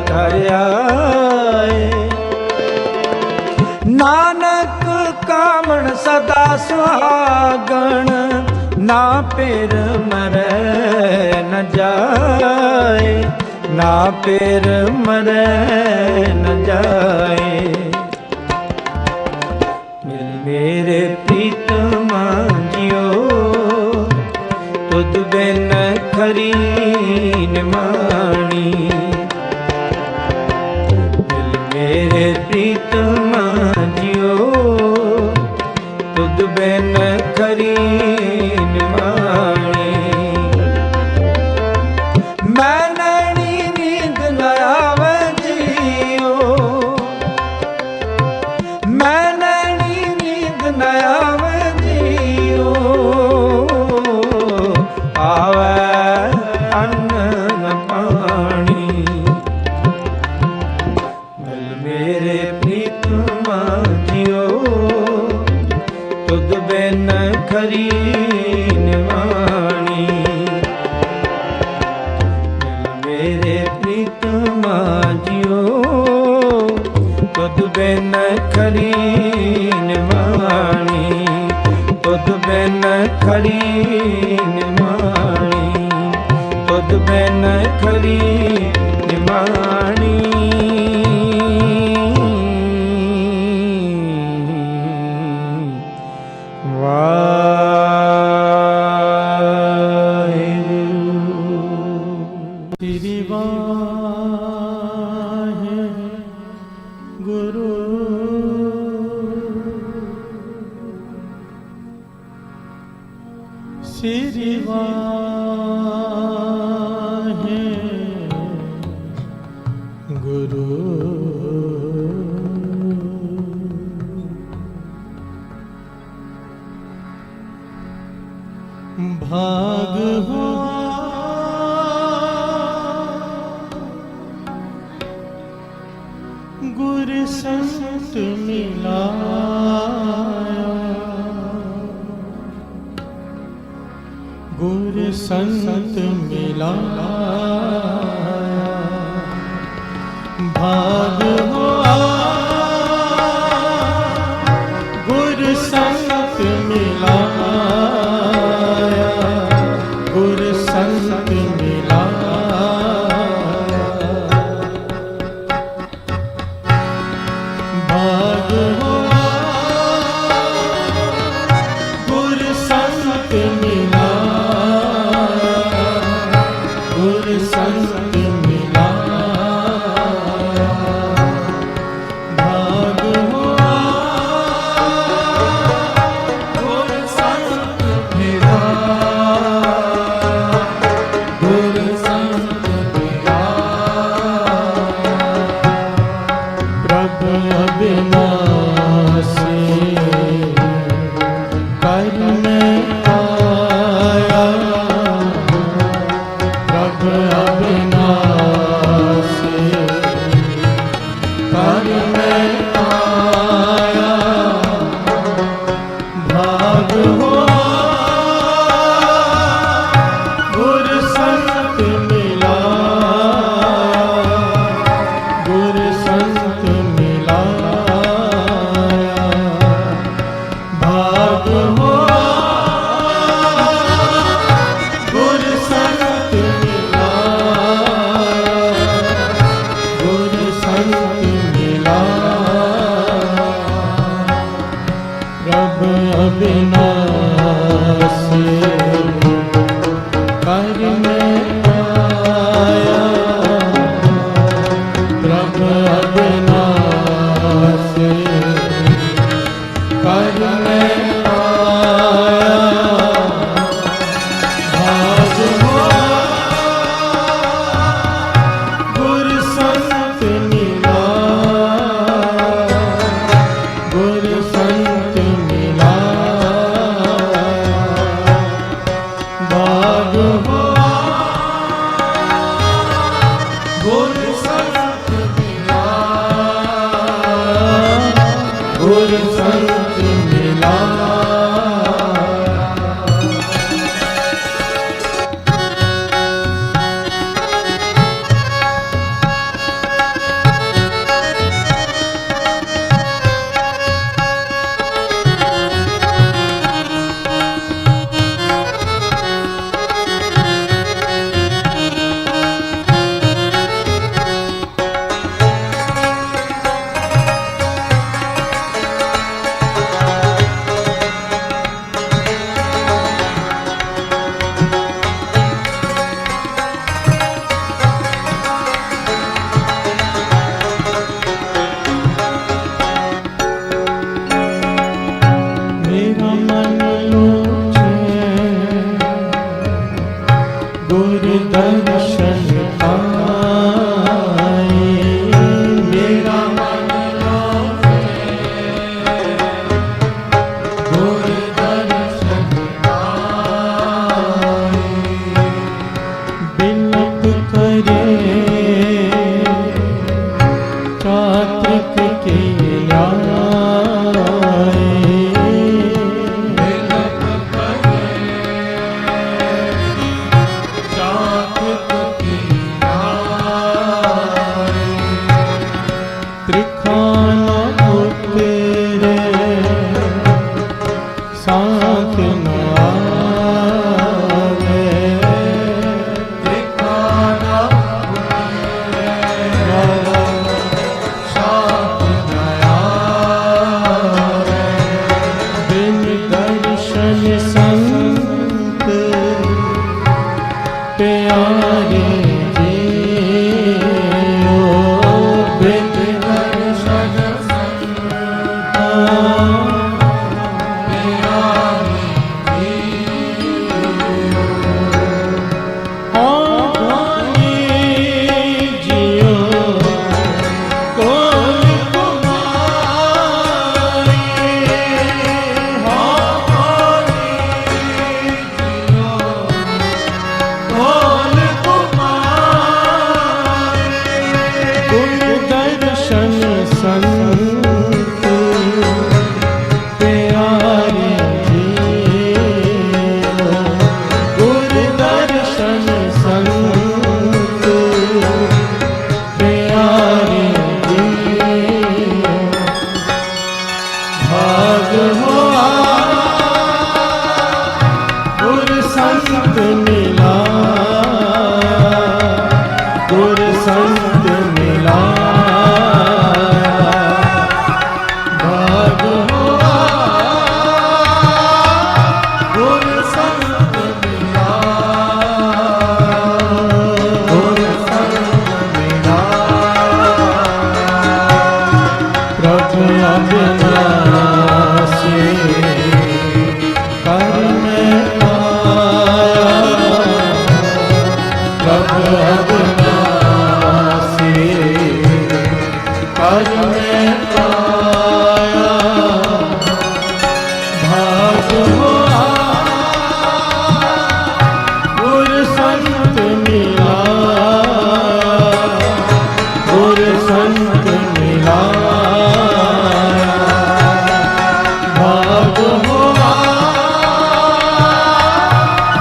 ਘਰ ਆਏ। ਨਾਨਕ ਕਾਮਣ ਸਦਾ ਸੁਹਾਗਣ, ਨਾ ਪੇਰ ਮਰੈ ਨ ਜਾਏ, ਨਾ ਪੇਰ ਮਰੈ ਨ ਜਾਏ। ਮਿਲ ਮੇਰੇ ਪ੍ਰੀਤਮਾ ਜਿਉ, ਤੁਧ ਬਿਨ ਖਰੀ ਨਿਮਾਣੀ। ਮਿਲ ਮੇਰੇ ਪ੍ਰੀਤਮਾ ਜਿਉ, ਤੁਧ ਬਿਨ ਖਰੀ ਨਿਮਾਣੀ। ਮੈਂ ਨੈਣੀ ਨੀਂਦ ਨ ਆਵੇ ਜੀਓ, ਮੈਂ ਨੈਣੀ ਨੀਂਦ ਨ ਆਵੇ ਜੀਓ। ਆਵੇ ਅੰਨ ਨ ਪਾਣੀ। ਮਿਲ ਮੇਰੇ ਪ੍ਰੀਤਮਾ ਜਿਉ, ਤੁਧ ਬਿਨ ਖਰੀ ਨਿਵਾਣੀ। ਮਿਲ ਮੇਰੇ ਪ੍ਰੀਤਮਾ ਜਿਉ, ਤੁਧ ਬਿਨ ਖਰੀ ਨਿਵਾਣੀ। ਤੁਧ ਬਿਨ ਖਰੀ ਨਿਮਾਣੀ, ਤੁਧ ਬਿਨ ਖਰੀ ਨਿਮਾਣੀ। ਸ੍ਰੀ ਵਾਹਿਗੁਰੂ। ਸ੍ਰੀ ਵਾਹਿਗੁਰੂ। ਭਾਗ ਹੋਆ ਗੁਰ ਸੰਤ ਮਿਲਾਇਆ, ਗੁਰ ਸੰਤ ਮਿਲਾਇਆ। ਭਾਗ ਹੋਆ ਗੁਰ ਸੰਤ ਮਿਲਾਇਆ, ਗੁਰ ਸੰਤ ਮਿਲਾਇਆ। ਭਾਗ ਹੋਆ ਗੁਰ ਸੰਤ ਮਿਲਾਇਆ, ਗੁਰ ਸੰਤ ਮਿਲਾਇਆ। ਭਾਗ ਹੋਆ ਗੁਰ ਸੰਤ संत प्यारे जियो बिन दर्शन संत प्यारे जियो आभानी जियो कोल कुमारी आभानी जियो कोल कुमारी गुण दर्शन संत प्यारे जियो गुण दर्शन संत प्यारे जियो भाग हुआ गुर संत मिला गुर संत मिला भाग हुआ गुर संत मिला गुर संत मिला प्रभु अविनाशी कर में आया प्रभु अविनाशी कर में आया भाग हुआ गुर संत मिला गुर संत मिला भाग हुआ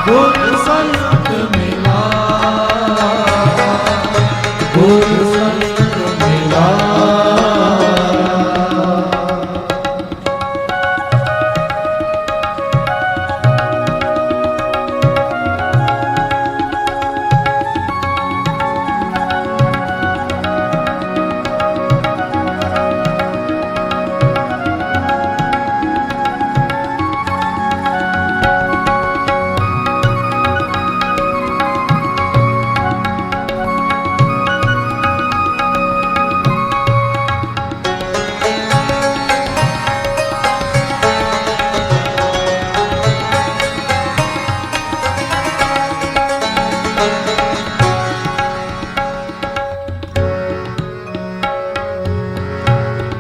गुर संत मिला गुर संत मिला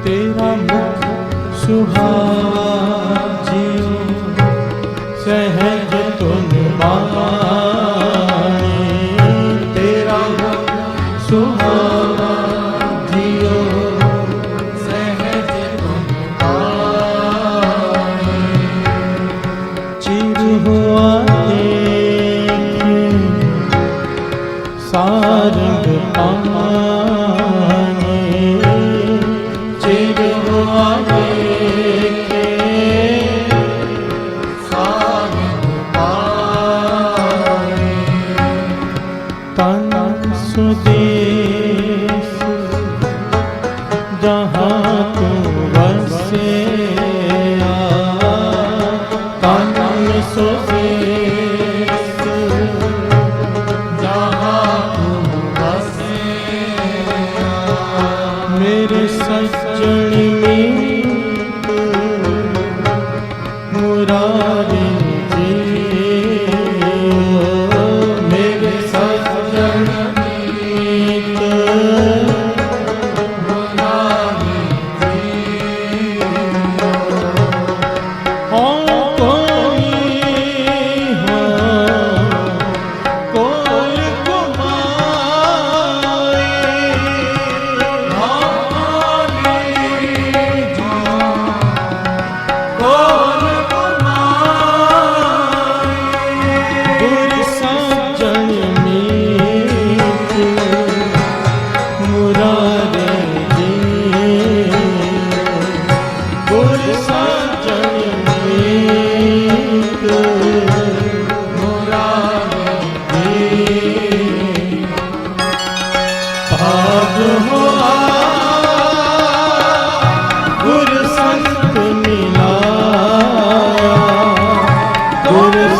तेरा मुख सुहावा जियो सहज तुम बानी तेरा मुख सुहावा जियो सहज तुम बानी चिर हुआ सारंग पानी चिर हुआ देखे सारंग पानी तन सुदेश जहाँ तू बसे तन सुदेश जहाँ तू बसे मेरे सज्जन मीत मुरारी जियो मेरे सज्जन मीत मुरारी जियो कोई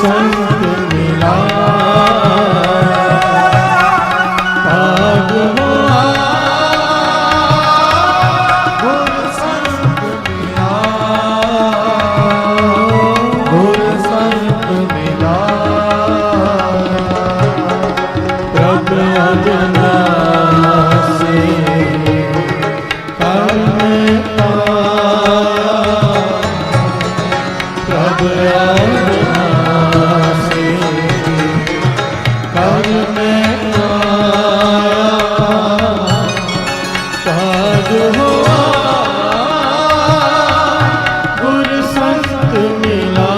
संत मिला भाग हुआ गुर संत मिला गुर संत मिला प्रभु अविनाशी कर में आया प्रभु अविनाशी कर में आया भाग हुआ गुर संत मिला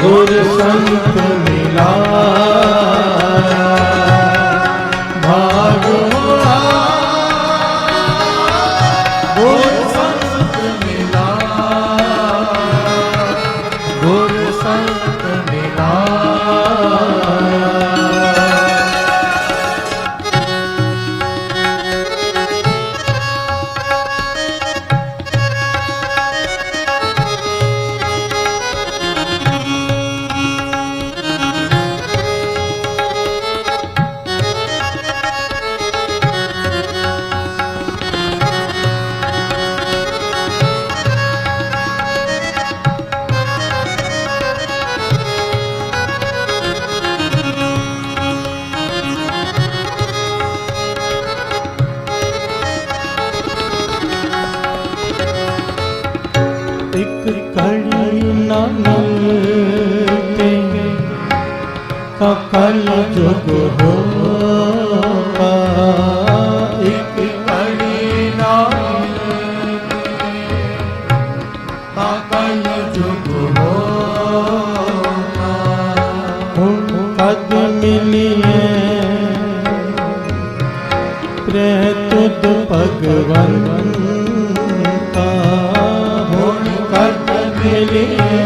गुर संत मिला भाग हुआ गुर संत मिला गुर संत मिला एक कड़ी न मिलते का कल जुग होगा एक कड़ी न मिलते का कल जुग होगा कद मिलिए प्रतुत भगवंता कद मिलिए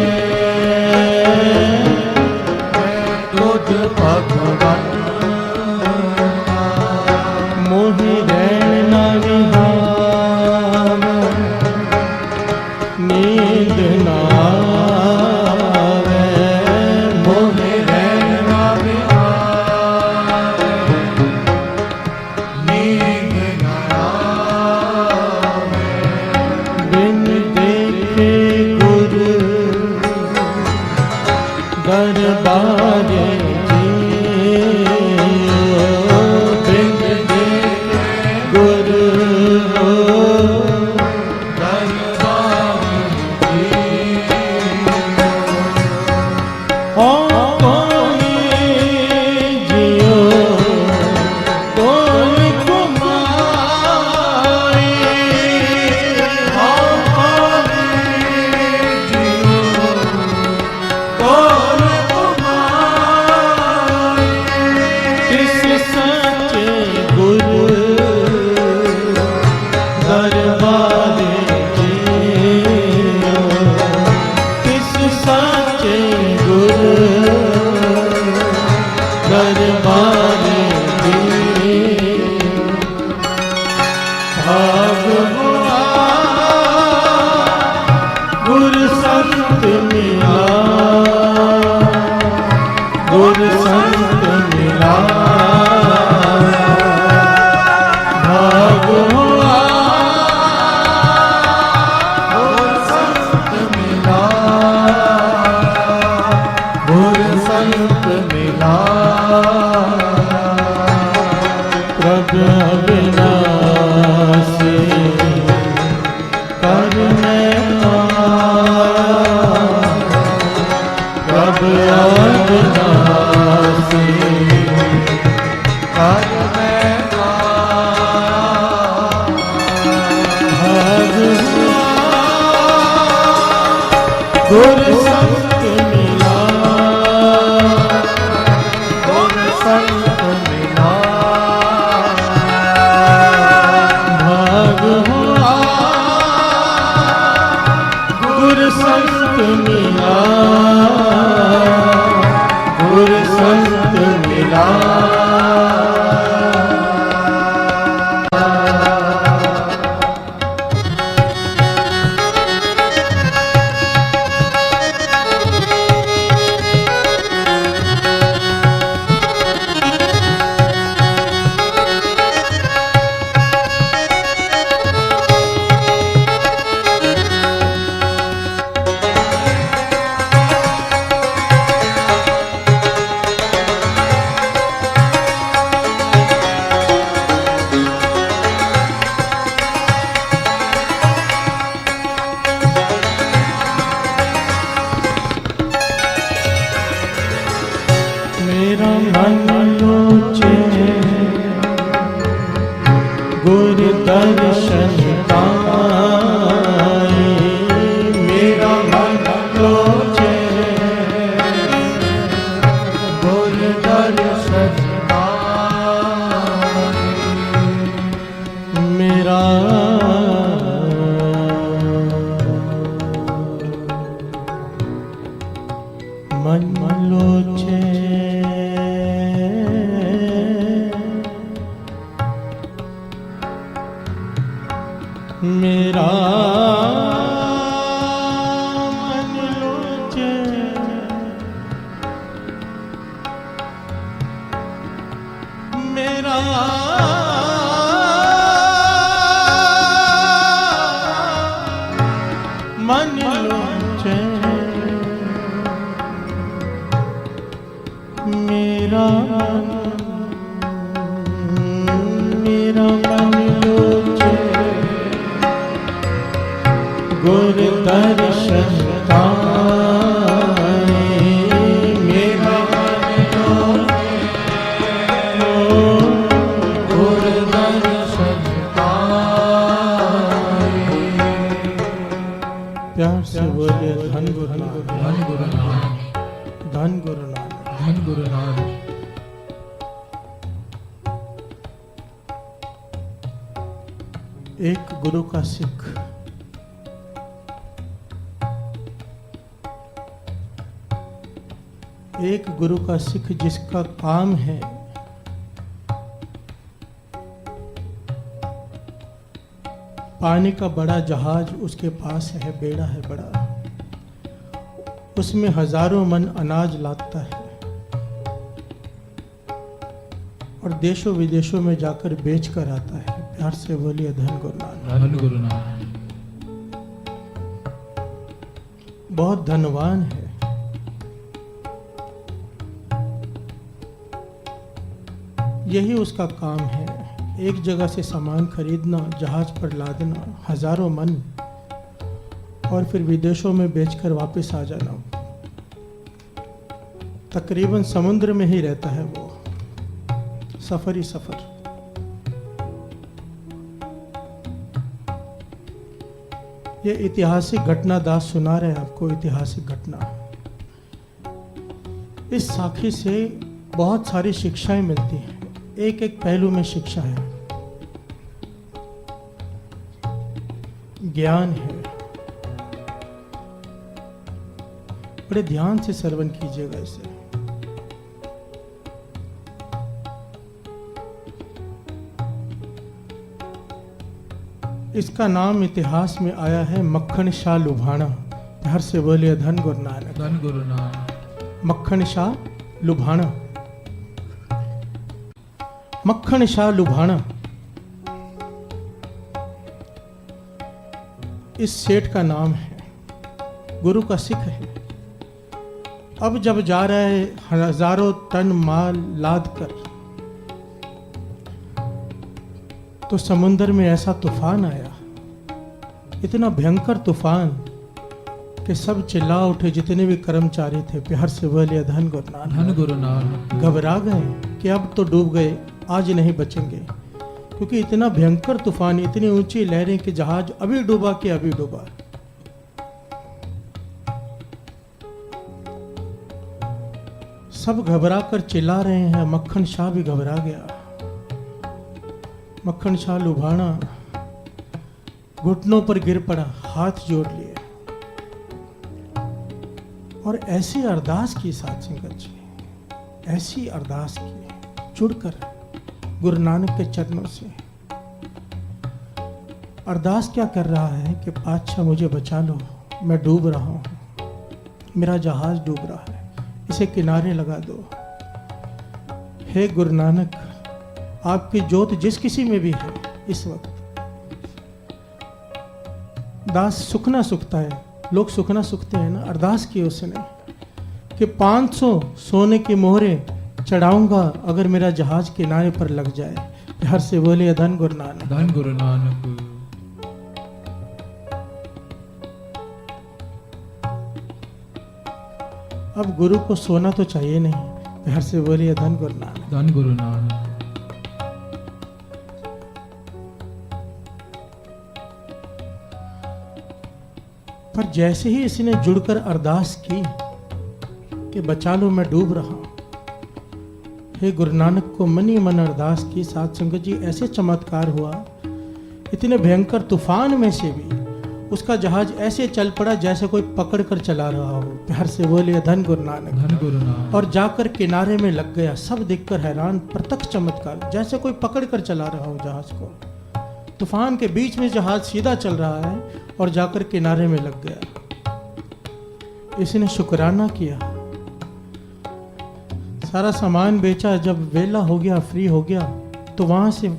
तुझ भगवन मोहि रैन न विहार नींद न आवे मोहि रैन न विहार नींद न आवे बिन देखे गुरु दरबारे बिन देखे गुरु दरबारे हो कोई जियो कोई कुमारी हो कोई जियो कोई कुमारी किस सच्चे गुरु दरबारे जियो किस सच्चे गुरु दरबारे जियो भाग हुआ गुर संत मिला गुर संत मिला भाग हुआ गुर संत मिला गुर संत मिला प्रभु अविनाशी कर में आया प्रभु अविनाशी कर में भाग हुआ गुर संत मिला गुर संत मिला भाग हुआ गुर संत मिला गुर संत मिला लोचे गुर दर्शन पाए मेरा मन लोचे गुर दर्शन पाए मेरा मन लोचे मेरा मन लोचे मेरा मन लोचे मेरा मन लोचे गुर दर्शन पाए मेरा मन लोचे गुर दर्शन पाए प्यार से बोले धन गुरु नानक धन गुरु नानक धन गुरु नानक धन गुरु नानक। एक गुरु का सिख एक गुरु का सिख जिसका काम है पानी का बड़ा जहाज उसके पास है, बेड़ा है बड़ा, उसमें हजारों मन अनाज लाता है और देशों विदेशों में जाकर बेच कर आता है। प्यार से बोलिए धन गुरु नानक धन गुरु नानक। बहुत धनवान है। यही उसका काम है, एक जगह से सामान खरीदना, जहाज पर लादना, हजारों मन और फिर विदेशों में बेचकर वापस आ जाना। तकरीबन समुद्र में ही रहता है वो, सफर ही सफर। ये ऐतिहासिक घटना दास सुना रहे हैं आपको, ऐतिहासिक घटना। इस साखी से बहुत सारी शिक्षाएं मिलती हैं, एक एक पहलू में शिक्षा है, ज्ञान है। बड़े ध्यान से श्रवण कीजिएगा इसे। इसका नाम इतिहास में आया है मक्खन शाह लुभाना। प्यार से बोलिए धन गुरु नानक धन गुरु नानक। मक्खन शाह लुभाना, मक्खन शाह लुभाना। इस सेठ का नाम है, गुरु का सिख है। अब जब जा रहा है हजारों टन माल लाद कर, तो समुद्र में ऐसा तूफान आया, इतना भयंकर तूफान कि सब चिल्ला उठे, जितने भी कर्मचारी थे। प्यार से बोलिए धन गुरु नानक धन गुरु नानक। घबरा गए कि अब तो डूब गए, आज नहीं बचेंगे, क्योंकि इतना भयंकर तूफान, इतनी ऊंची लहरें कि जहाज अभी डूबा कि अभी डूबा। सब घबरा कर चिल्ला रहे हैं, मक्खन शाह भी घबरा गया। मक्खन शाह लुभाना घुटनों पर गिर पड़ा, हाथ जोड़ लिए और ऐसी अरदास की साथ संगत जी, ऐसी अरदास की जुड़कर गुरु नानक के चरणों से। अरदास क्या कर रहा है कि पातशाह मुझे बचा लो, मैं डूब रहा हूं, मेरा जहाज डूब रहा है, इसे किनारे लगा दो। हे गुरु नानक, आपकी ज्योत जिस किसी में भी है इस वक्त, दास सुखना सुखता है, लोग सुखना सुखते हैं ना। अरदास की उसने कि 500 सोने की मोहरें चढ़ाऊंगा अगर मेरा जहाज किनारे पर लग जाए। प्यार से बोलिए धन गुरु नानक धन गुरु नानक। अब गुरु को सोना तो चाहिए नहीं। प्यार से बोलिए धन गुरु नानक। धन गुरु नानक। पर जैसे ही इसने जुड़कर अरदास की कि बचा लो मैं डूब रहा हूं, हे गुरु नानक को मन ही मन अरदास की। साथ संगत जी, ऐसे चमत्कार हुआ, इतने भयंकर तूफान में से भी उसका जहाज ऐसे चल पड़ा जैसे कोई पकड़ कर चला रहा हो। प्यार से बोलिए धन गुरु नानक। धन गुरु नानक। और जाकर किनारे में लग गया। सब देखकर हैरान, प्रत्यक्ष चमत्कार, जैसे कोई पकड़ कर चला रहा हो जहाज को। तूफान के बीच में जहाज सीधा चल रहा है और जाकर किनारे में लग गया। इसने शुक्राना किया, सारा सामान बेचा। जब वेला हो गया, फ्री हो गया, तो वहां से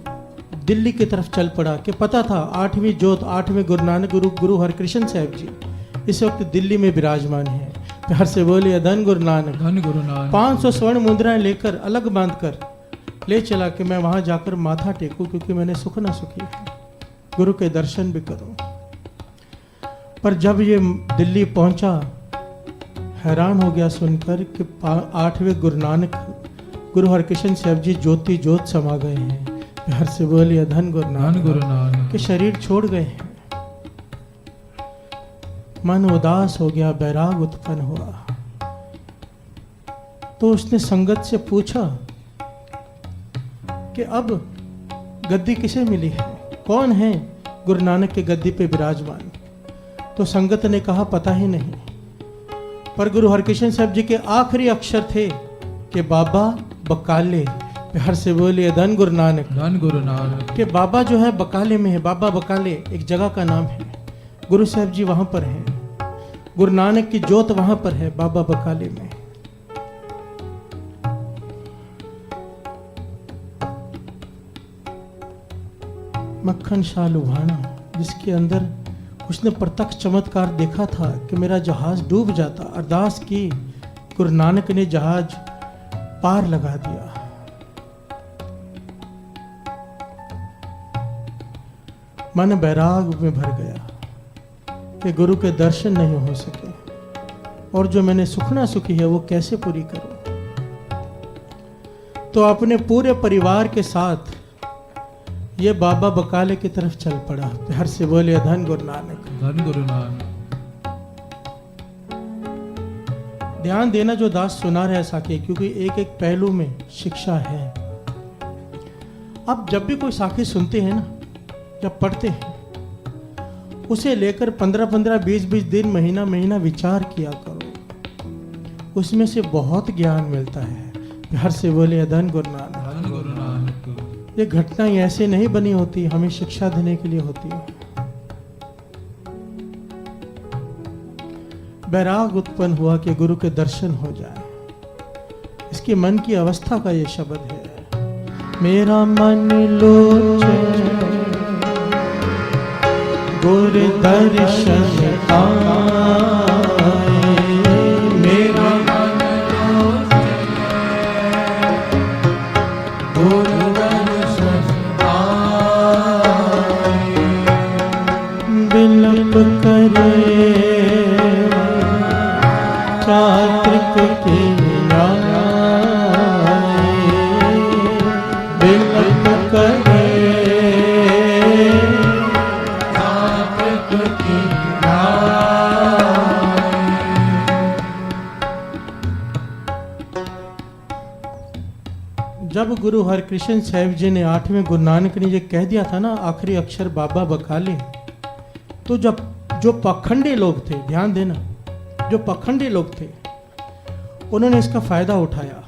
दिल्ली की तरफ चल पड़ा कि पता था 8वीं जोत, 8वें गुरु नानक गुरु हरकृष्ण साहब जी इस वक्त दिल्ली में विराजमान है। प्यार से बोलिए धन गुरु नानक। धन गुरु नानक। 500 स्वर्ण मुद्राएं लेकर अलग बांधकर ले चला कि मैं वहां जाकर माथा टेकूं, क्योंकि मैंने सुख ना सुखी है, गुरु के दर्शन भी करूं। पर जब ये दिल्ली पहुंचा, हैरान हो गया सुनकर कि 8वें गुरु नानक गुरु हरकृष्ण साहब जी ज्योति ज्योत समा गए हैं। प्यार से बोलिए धन गुरु नानक। धन गुरु नानक। के शरीर छोड़ गए हैं। मन उदास हो गया, बैराग उत्पन्न हुआ। तो उसने संगत से पूछा कि अब गद्दी किसे मिली है, कौन है गुरु नानक के गद्दी पे विराजमान। तो संगत ने कहा पता ही नहीं। पर गुरु हरकृष्ण साहब जी के आखिरी अक्षर थे कि बाबा बकाले। प्यार से बोलिए धन गुरु नानक। धन गुरु नानक। कि बाबा जो है बकाले में है। बाबा बकाले एक जगह का नाम है। गुरु साहब जी वहां पर हैं, गुरु नानक की जोत वहां पर है, बाबा बकाले में। मक्खन शाह लुभाना, जिसके अंदर उसने प्रत्यक्ष चमत्कार देखा था कि मेरा जहाज डूब जाता, अरदास की, गुरु नानक ने जहाज पार लगा दिया। मन बैराग में भर गया कि गुरु के दर्शन नहीं हो सके और जो मैंने सुखना सुखी है वो कैसे पूरी करूं। तो अपने पूरे परिवार के साथ ये बाबा बकाले की तरफ चल पड़ा। प्यार से बोले धन गुरु नानक। धन गुरु नानक। ध्यान देना जो दास सुना रहे साखी, क्योंकि एक एक पहलू में शिक्षा है। अब जब भी कोई साखी सुनते हैं ना, जब पढ़ते हैं, उसे लेकर 15-15, 20-20 दिन, महीना विचार किया करो, उसमें से बहुत ज्ञान मिलता है। प्यार से बोले धन गुरु नानक। धन गुरु नानक। ये घटनाएं ऐसे नहीं बनी होती, हमें शिक्षा देने के लिए होती है। बैराग उत्पन्न हुआ कि गुरु के दर्शन हो जाए। इसकी मन की अवस्था का ये शब्द है। मेरा मन लोचे गुरु दर्शन आए, मेरा मन लोचे गुरु दर्शन आए। बिलप करे चात्रिक के न्याय, बिलप करे जब गुरु हरकृष्ण साहब जी ने 8वें गुरु नानक ने ये कह दिया था ना, आखिरी अक्षर बाबा बकाले, तो जब जो पखंडी लोग थे, ध्यान देना, जो पखंडी लोग थे, उन्होंने इसका फायदा उठाया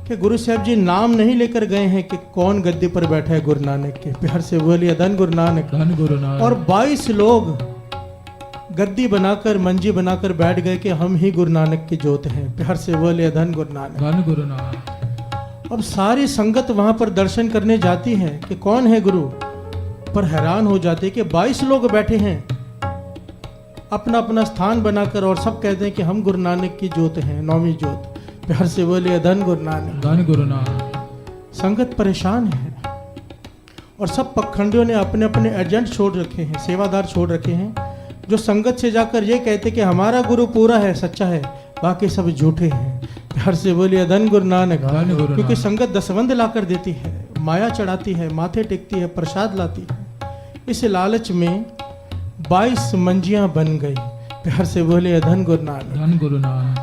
कि गुरु साहब जी नाम नहीं लेकर गए हैं कि कौन गद्दी पर बैठा है गुरु नानक के। प्यार से बोलिए धन गुरु नानक। धन गुरु नानक। और 22 लोग गद्दी बनाकर, मंजी बनाकर बैठ गए कि हम ही गुरु नानक की जोत हैं। प्यार से बोलिए धन गुरु नानक। धन गुरु नानक। अब सारी संगत वहां पर दर्शन करने जाती है कि कौन है गुरु, पर हैरान हो जाते कि 22 लोग बैठे हैं अपना अपना स्थान बनाकर, और सब कहते हैं कि हम गुरु नानक की जोत हैं, 9वीं जोत। प्यार से बोलिए धन गुरु नानक। धन गुरु नानक। संगत परेशान है और सब पखंडियों ने अपने अपने एजेंट छोड़ रखे हैं, सेवादार छोड़ रखे हैं, जो संगत से जाकर ये कहते कि हमारा गुरु पूरा है, सच्चा है, बाकी सब झूठे हैं। प्यार से बोलिए धन गुरु नानक। धन गुरु क्योंकि नानक। संगत दसवंध लाकर देती है, माया चढ़ाती है, माथे टेकती है, प्रसाद लाती है। इस लालच में 22 मंजियां बन गई। प्यार से बोलिए धन गुरु नानक। धन गुरु नानक।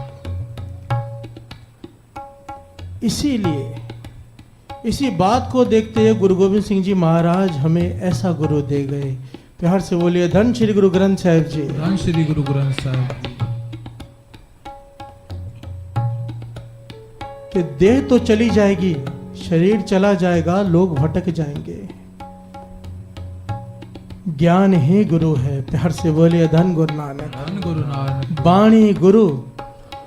इसीलिए इसी बात को देखते हुए गुरु गोविंद सिंह जी महाराज हमें ऐसा गुरु दे गए। प्यार से बोलिए धन श्री गुरु ग्रंथ साहिब जी। धन श्री गुरु ग्रंथ साहिब जी। कि देह तो चली जाएगी, शरीर चला जाएगा, लोग भटक जाएंगे, ज्ञान ही गुरु है। प्यार से बोलिए धन गुरु नानक। धन गुरु नानक। बाणी गुरु,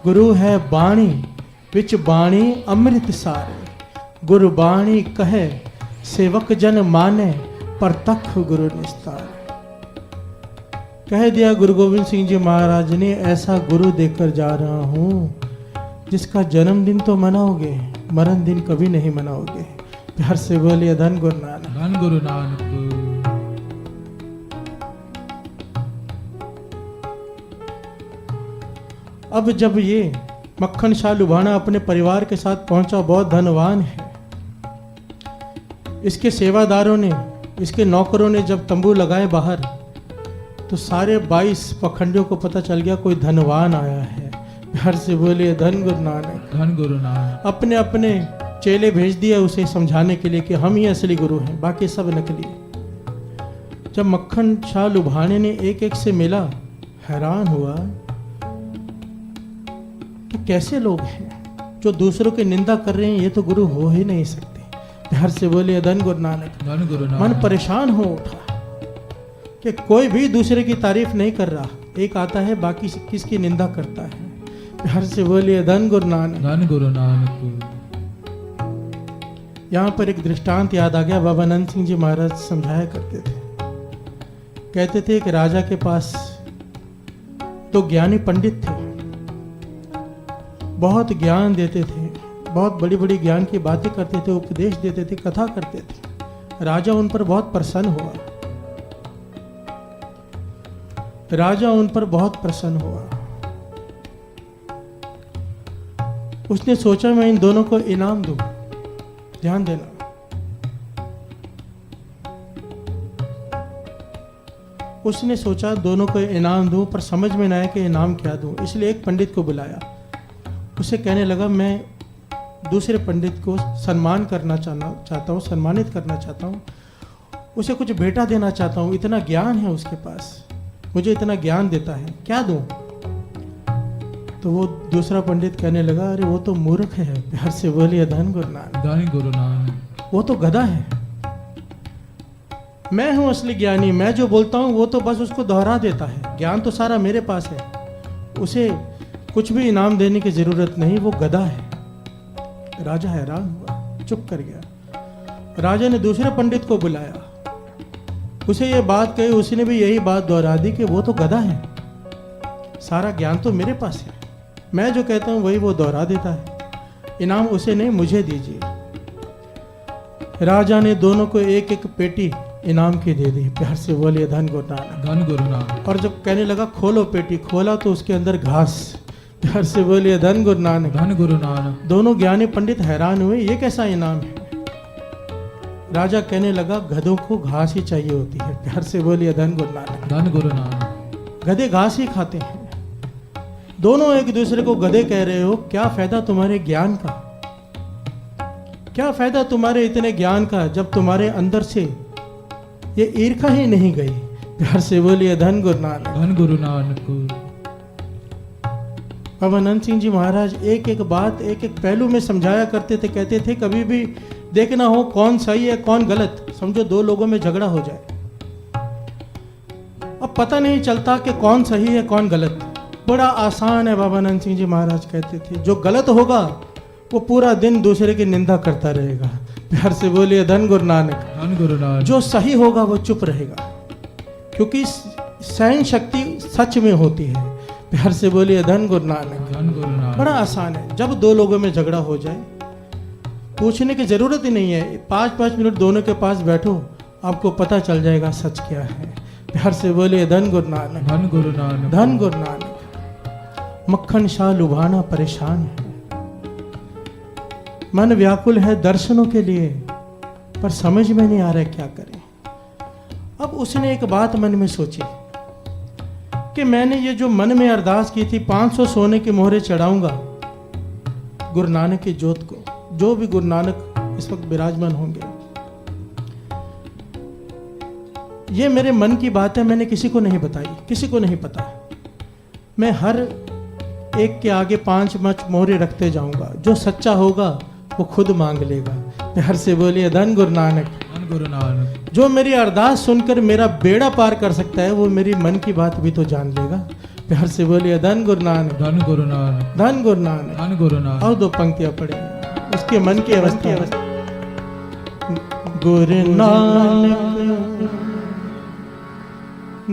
गुरु है बाणी, विच बाणी अमृत सारे। गुरु बाणी कहे सेवक जन माने, पर तख गुरु निस्तार। कह दिया गुरु गोविंद सिंह जी महाराज ने, ऐसा गुरु देकर जा रहा हूँ जिसका जन्मदिन तो मनाओगे, मरण दिन कभी नहीं मनाओगे। प्यार से बोलिए धन गुरु नानक। धन गुरु नानक। अब जब ये मक्खन शाह लुभाना अपने परिवार के साथ पहुंचा, बहुत धनवान है। इसके सेवादारों ने, इसके नौकरों ने जब तंबू लगाए बाहर, तो सारे 22 पखंडियों को पता चल गया कोई धनवान आया है। प्यार से बोलिए धन गुरु नानक। धन गुरु नानक। अपने अपने चेले भेज दिए उसे समझाने के लिए कि हम ही असली गुरु हैं, बाकी सब नकली। जब मक्खन शाह लुभाने ने एक एक से मिला, हैरान हुआ कि कैसे लोग हैं जो दूसरों की निंदा कर रहे हैं, ये तो गुरु हो ही नहीं सकते। प्यार से बोलिए धन गुरु नानक। धन गुरु नानक। मन परेशान हो उठा कि कोई भी दूसरे की तारीफ नहीं कर रहा, एक आता है बाकी किसकी निंदा करता है। प्यार से बोलिए धन गुरु नानक। धन गुरु नानक। यहाँ पर एक दृष्टांत याद आ गया। बाबा नंद सिंह जी महाराज समझाया करते थे, कहते थे कि राजा के पास तो ज्ञानी पंडित थे, बहुत ज्ञान देते थे, बहुत बड़ी बड़ी ज्ञान की बातें करते थे, उपदेश देते थे, कथा करते थे। राजा उन पर बहुत प्रसन्न हुआ, राजा उन पर बहुत प्रसन्न हुआ। उसने सोचा मैं इन दोनों को इनाम दूं। ध्यान देना, उसने सोचा दोनों को इनाम दूं, पर समझ में ना आया कि इनाम क्या दूं। इसलिए एक पंडित को बुलाया, उसे कहने लगा मैं दूसरे पंडित को सम्मान करना चाहता हूँ, सम्मानित करना चाहता हूँ, उसे कुछ बेटा देना चाहता हूँ, इतना ज्ञान है उसके पास, मुझे इतना ज्ञान देता है, क्या दूं? तो वो दूसरा पंडित कहने लगा अरे वो तो मूर्ख है। प्यार से बोलिए धन गुरु नानक। धन गुरु नानक। वो तो गधा है, मैं हूं असली ज्ञानी, मैं जो बोलता हूं वो तो बस उसको दोहरा देता है, ज्ञान तो सारा मेरे पास है, उसे कुछ भी इनाम देने की जरूरत नहीं, वो गधा है। राजा हैरान हुआ, चुप कर गया। राजा ने दूसरे पंडित को बुलाया, उसे ये बात कही, उसने भी यही बात दोहरा दी कि वो तो गधा है, सारा ज्ञान तो मेरे पास है, मैं जो कहता हूं वही वो दोहरा देता है, इनाम उसे नहीं मुझे दीजिए। राजा ने दोनों को एक एक पेटी इनाम की दे दी। प्यार से बोलिए धन गुरु नानक। धन गुरु नानक। और जब कहने लगा खोलो पेटी, खोला तो उसके अंदर घास। प्यार से बोलिए धन गुरु नानक। धन गुरु नानक। दोनों ज्ञानी पंडित हैरान हुए, ये कैसा इनाम है? राजा कहने लगा गधों को घास ही चाहिए होती है। प्यार से बोलिए धन गुरु नानक। धन गुरु नानक। गधे घास ही खाते हैं। दोनों एक दूसरे को गधे कह रहे हो, क्या फायदा तुम्हारे ज्ञान का, क्या फायदा तुम्हारे इतने ज्ञान का जब तुम्हारे अंदर से ये ईर्खा ही नहीं गई। प्यार से बोलिए धन गुरु नानक। धन गुरु नानक। बाबा नंद सिंह जी महाराज एक एक बात एक एक पहलू में समझाया करते थे। कहते थे कभी भी देखना हो कौन सही है कौन गलत, समझो दो लोगों में झगड़ा हो जाए, अब पता नहीं चलता कि कौन सही है कौन गलत, बड़ा आसान है। बाबा नंद सिंह जी महाराज कहते थे जो गलत होगा वो पूरा दिन दूसरे की निंदा करता रहेगा। प्यार से बोलिए धन गुरु नानक। धन गुरु नानक। जो सही होगा वो चुप रहेगा, क्योंकि सहन शक्ति सच में होती है। प्यार से बोलिए धन गुरु नानक। धन गुरु नानक। बड़ा आसान है। जब दो लोगों में झगड़ा हो जाए पूछने की जरूरत ही नहीं है, 5-5 मिनट दोनों के पास बैठो, आपको पता चल जाएगा सच क्या है। प्यार से बोलिए धन गुरु नानक। धन गुरु नानक। धन गुरु नानक। मक्खन शाह लुभाना परेशान है, मन व्याकुल है दर्शनों के लिए, पर समझ में नहीं आ रहा क्या करें। अब उसने एक बात मन में सोची कि मैंने ये जो मन में अरदास की थी 500 सोने के मोहरे चढ़ाऊंगा गुरु नानक की जोत को, जो भी गुरु नानक इस वक्त विराजमान होंगे। ये मेरे मन की बात है, मैंने किसी को नहीं बताई, किसी को नहीं पता। मैं हर एक के आगे 5 मोहरे रखते जाऊंगा, जो सच्चा होगा वो खुद मांग लेगा। प्यार से बोलिए धन गुरु नानक। धन गुरु नानक। जो मेरी अरदास सुनकर मेरा बेड़ा पार कर सकता है वो मेरी मन की बात भी तो जान लेगा। प्यार से बोलिए धन गुरु नानक। धन गुरु नानक। धन गुरु नानक। धन गुरु नानक। और 2 पंक्तियां पढ़े उसके मन की अवस्था। गुरु नानक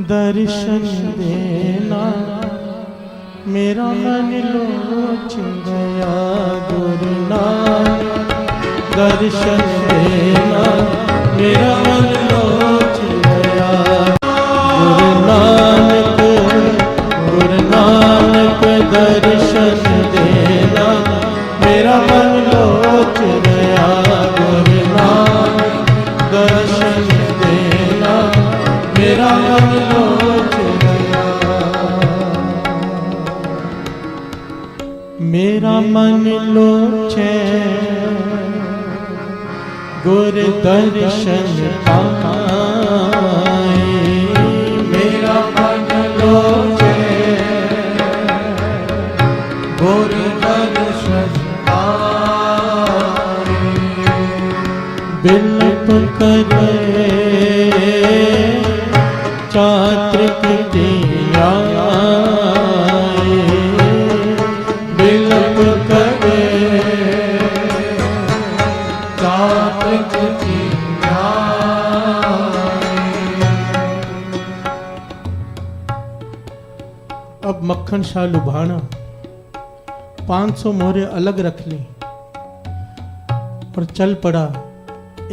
दर्शन देना मेरा मन लोच गया, गुरु नानक दर्शन देना मेरा मन लोच गया। गुरु नानक दर्शन देना मेरा मन लोच गया। गुरु नानक दर्शन देना मेरा मन लोच गया। मेरा मन लोचे गुरु दर्शन पाए, मेरा मन लोचे गुरु दर्शन पाए। बिलप करे चात्रिक दिया, बिलप करे चात्रिक दिया। अब मक्खन शाह लुभाना 500 मोहरे अलग रख ली और चल पड़ा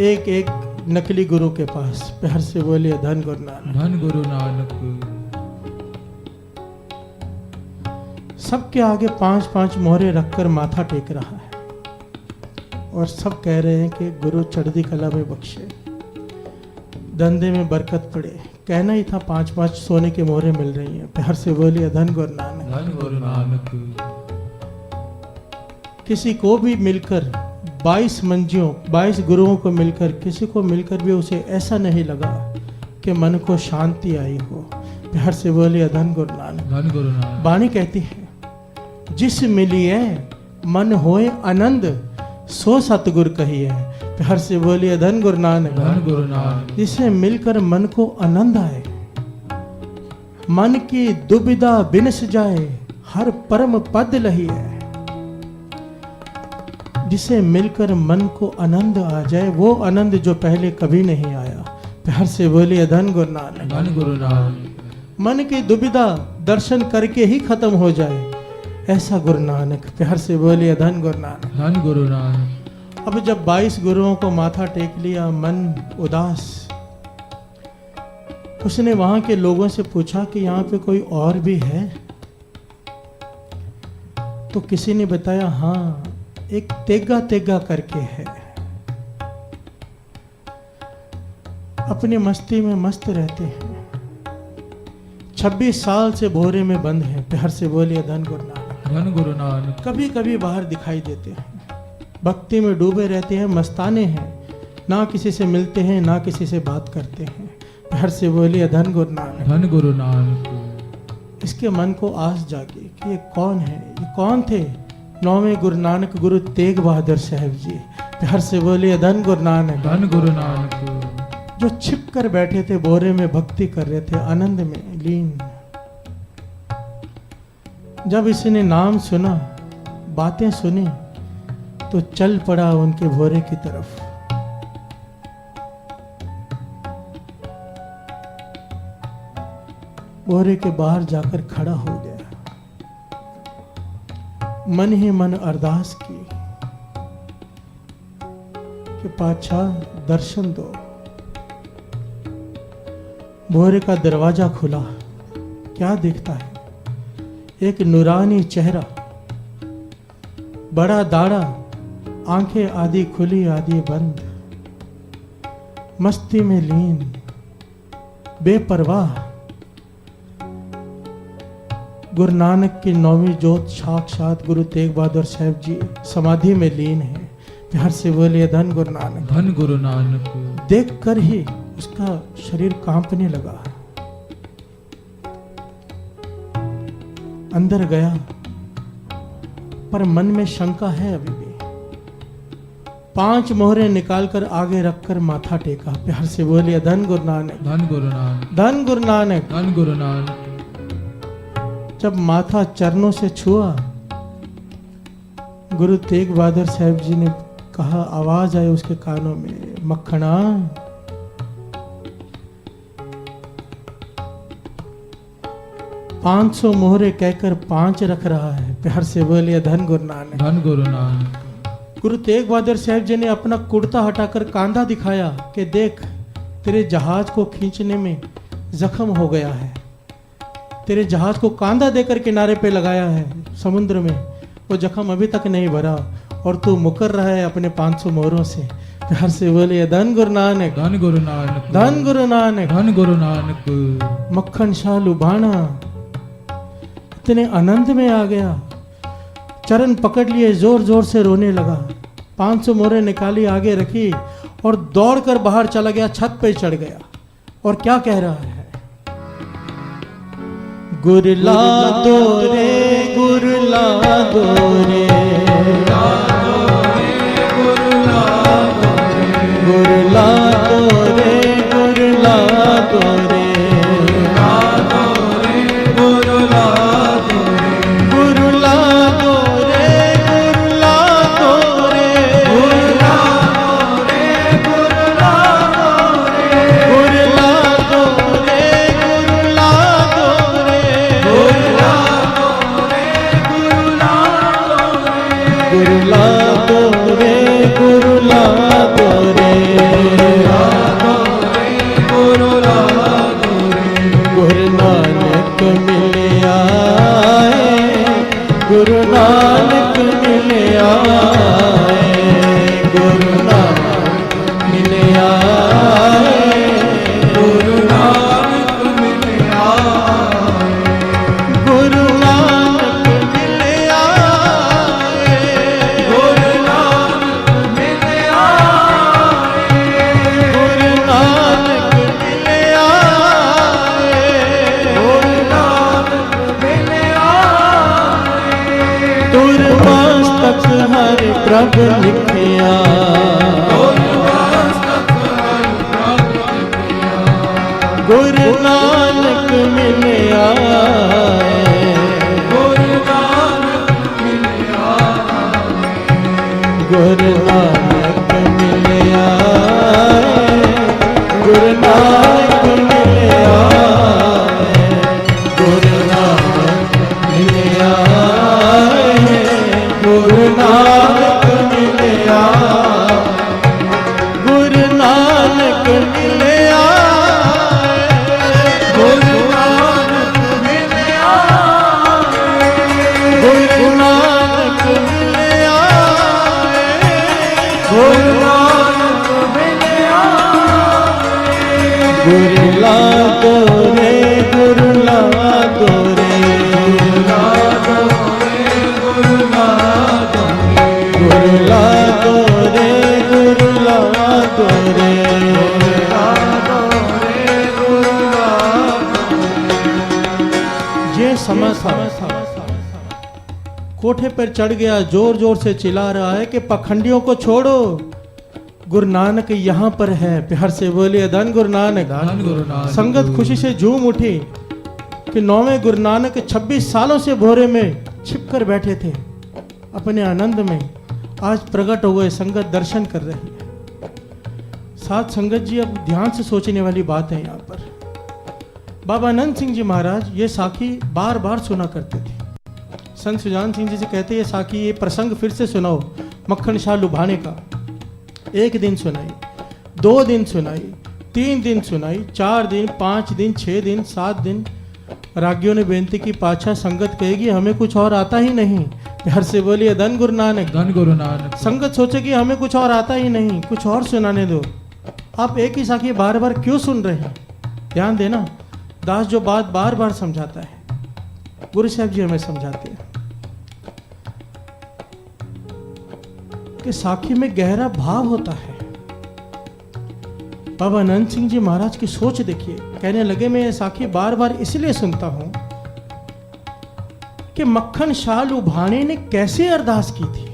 एक एक नकली गुरु के पास। प्यार से बोलिए धन गुरु नानक। धन गुरु नानक। सबके आगे 5-5 मोहरे रखकर माथा टेक रहा है और सब कह रहे हैं कि गुरु चढ़दी कला में बख्शे, धंधे में बरकत पड़े। कहना ही था 5-5 सोने के मोहरे मिल रही हैं। प्यार से बोलिए धन गुरु नानक। धन गुरु नानक। किसी को भी मिलकर 22 मंजियों 22 गुरुओं को मिलकर किसी को मिलकर भी उसे ऐसा नहीं लगा कि मन को शांति आई हो। प्यार से बोलिए धन गुरु नानक। धन गुरु नानक। बाणी कहती है जिस मिलिए मन होए आनंद सो सतगुर कहिए। प्यार से बोलिए धन गुरु नानक। धन गुरु नानक। जिससे मिलकर मन को आनंद आए, मन की दुविधा बिनस जाए, हर परम पद लही है। जिसे मिलकर मन को आनंद आ जाए, वो आनंद जो पहले कभी नहीं आया। प्यार से बोलिए धन गुरु नानक। धन गुरु नानक। मन की दुविधा दर्शन करके ही खत्म हो जाए, ऐसा गुरु नानक। प्यार से बोलिए धन गुरु नानक। धन गुरु नानक। अब जब 22 गुरुओं को माथा टेक लिया, मन उदास, उसने वहां के लोगों से पूछा कि यहाँ पे कोई और भी है? तो किसी ने बताया हाँ, एक तेगा तेगा करके है, अपनी मस्ती में मस्त रहते हैं, 26 साल से भोरे में बंद है। प्यार से बोलिए धन गुरु नानक। धन गुरु नानक। कभी कभी बाहर दिखाई देते हैं, भक्ति में डूबे रहते हैं, मस्ताने हैं, ना किसी से मिलते हैं ना किसी से बात करते हैं। प्यार से बोलिए धन गुरु नानक। धन गुरु नानक। इसके मन को आस जागी कि ये कौन है, ये कौन थे? 9वें गुरु नानक गुरु तेग बहादुर साहब जी। प्यार से बोलिए धन गुरु नानक। धन गुरु नानक। जो छिप कर बैठे थे बोरे में, भक्ति कर रहे थे, आनंद में लीन। जब इसने नाम सुना, बातें सुनी, तो चल पड़ा उनके भोरे की तरफ। भोरे के बाहर जाकर खड़ा हो गया, मन ही मन अरदास की कि पातशाह दर्शन दो। भोरे का दरवाजा खुला, क्या देखता है? एक नूरानी चेहरा, बड़ा दाढ़ा, आंखें आधी खुली आधी बंद, मस्ती में लीन, बेपरवाह। गुरु नानक की 9वीं जोत साक्षात गुरु तेग बहादुर साहब जी समाधि में लीन है। प्यार से बोलिए धन गुरु नानक। धन गुरु नानक। देख कर ही उसका शरीर कांपने लगा। अंदर गया पर मन में शंका है अभी भी। 5 मोहरें निकालकर आगे रखकर माथा टेका। प्यार से बोलिए धन गुरु नानक। धन गुरु नानक। धन गुरु नानक। धन गुरु नानक। जब माथा चरणों से छुआ, गुरु तेग बहादुर साहब जी ने कहा, आवाज आई उसके कानों में, मक्खना 500 मोहरे कहकर 5 रख रहा है। प्यार से बोलिए धन गुरु नानक। धन गुरु नानक। गुरु तेग बहादुर साहब जी ने अपना कुर्ता हटाकर कांधा दिखाया कि देख, तेरे जहाज को खींचने में जख्म हो गया है। तेरे जहाज को कांधा देकर किनारे पे लगाया है समुद्र में, वो जख्म अभी तक नहीं भरा और तू मुकर रहा है अपने 500 मोहरों से। प्यार से बोलिए धन गुरु नानक। धन गुरु नानक। धन गुरु नानक। धन गुरु नानक। मक्खन शाह लुभाना इतने आनंद में आ गया, चरण पकड़ लिए, जोर जोर से रोने लगा। 500 मोहरें निकाली, आगे रखी और दौड़कर बाहर चला गया, छत पे चढ़ गया और क्या कह रहा है, गुरला दो रे, गुरला दो रे, गुरला दो रे, गुरला दो रे, गुरु नानक मिले आए, गुरु नानक मिले आए, गुरु नानक मिले आए, गुरु नानक मिले आए, गुरु नानक मिले आए, गुरु नानक मिले आए, गुरु नानक मिले तुर मस्तक हर प्रभ लिखिया, गुरु नानक मिले आए, गुरु नानक मिले आए, गुरु नानक मिले आए, गुरु नानक मिले आए, गुरु नानक मिले आए, गुरु नानक मिले आए, गुरु नानक मिले आए, गुरु नानक मिले आए, गुरु नानक मिले आए, गुरु नानक मिले आए, गुरु ला दो रे, गुरु ला दो रे, गुरु ला दो रे, गुरु ला दो रे, गुरु ला दो रे, गुरु ला दो रे। ये समय था, कोठे पर चढ़ गया, जोर जोर से चिल्ला रहा है कि पखंडियों को छोड़ो, गुरु नानक यहाँ पर है। प्यार से बोलिए धन गुरु नानक। धन गुरु नानक। संगत खुशी से झूम उठी कि 9वें गुरु नानक 26 सालों से भोरे में छिपकर बैठे थे अपने आनंद में, आज प्रकट हुए, संगत दर्शन कर रही है। साथ संगत जी अब ध्यान से सोचने वाली बात है यहाँ पर। बाबा आनंद सिंह जी महाराज ये साखी बार बार सुना करते थे। संत सुजान सिंह जी से कहते, ये साखी, ये प्रसंग फिर से सुनाओ मक्खन शाह लुभाने का। 1 दिन सुनाई, 2 दिन सुनाई, 3 दिन सुनाई, 4 दिन, 5 दिन, 6 दिन, 7 दिन रागियों ने बेनती की, पाछा संगत कहेगी हमें कुछ और आता ही नहीं। प्यार से बोलिए धन गुरु नानक। धन गुरु नानक। संगत सोचेगी हमें कुछ और आता ही नहीं, कुछ और सुनाने दो। आप एक ही साखी बार बार क्यों सुन रहे हैं? ध्यान देना, दास जो बात बार बार समझाता है, गुरु साहब जी हमें समझाते हैं कि साखी में गहरा भाव होता है। बाबा अनंत सिंह जी महाराज की सोच देखिए, कहने लगे मैं ये साखी बार बार इसलिए सुनता हूं कि मक्खन शाह लुभाणे ने कैसे अरदास की थी,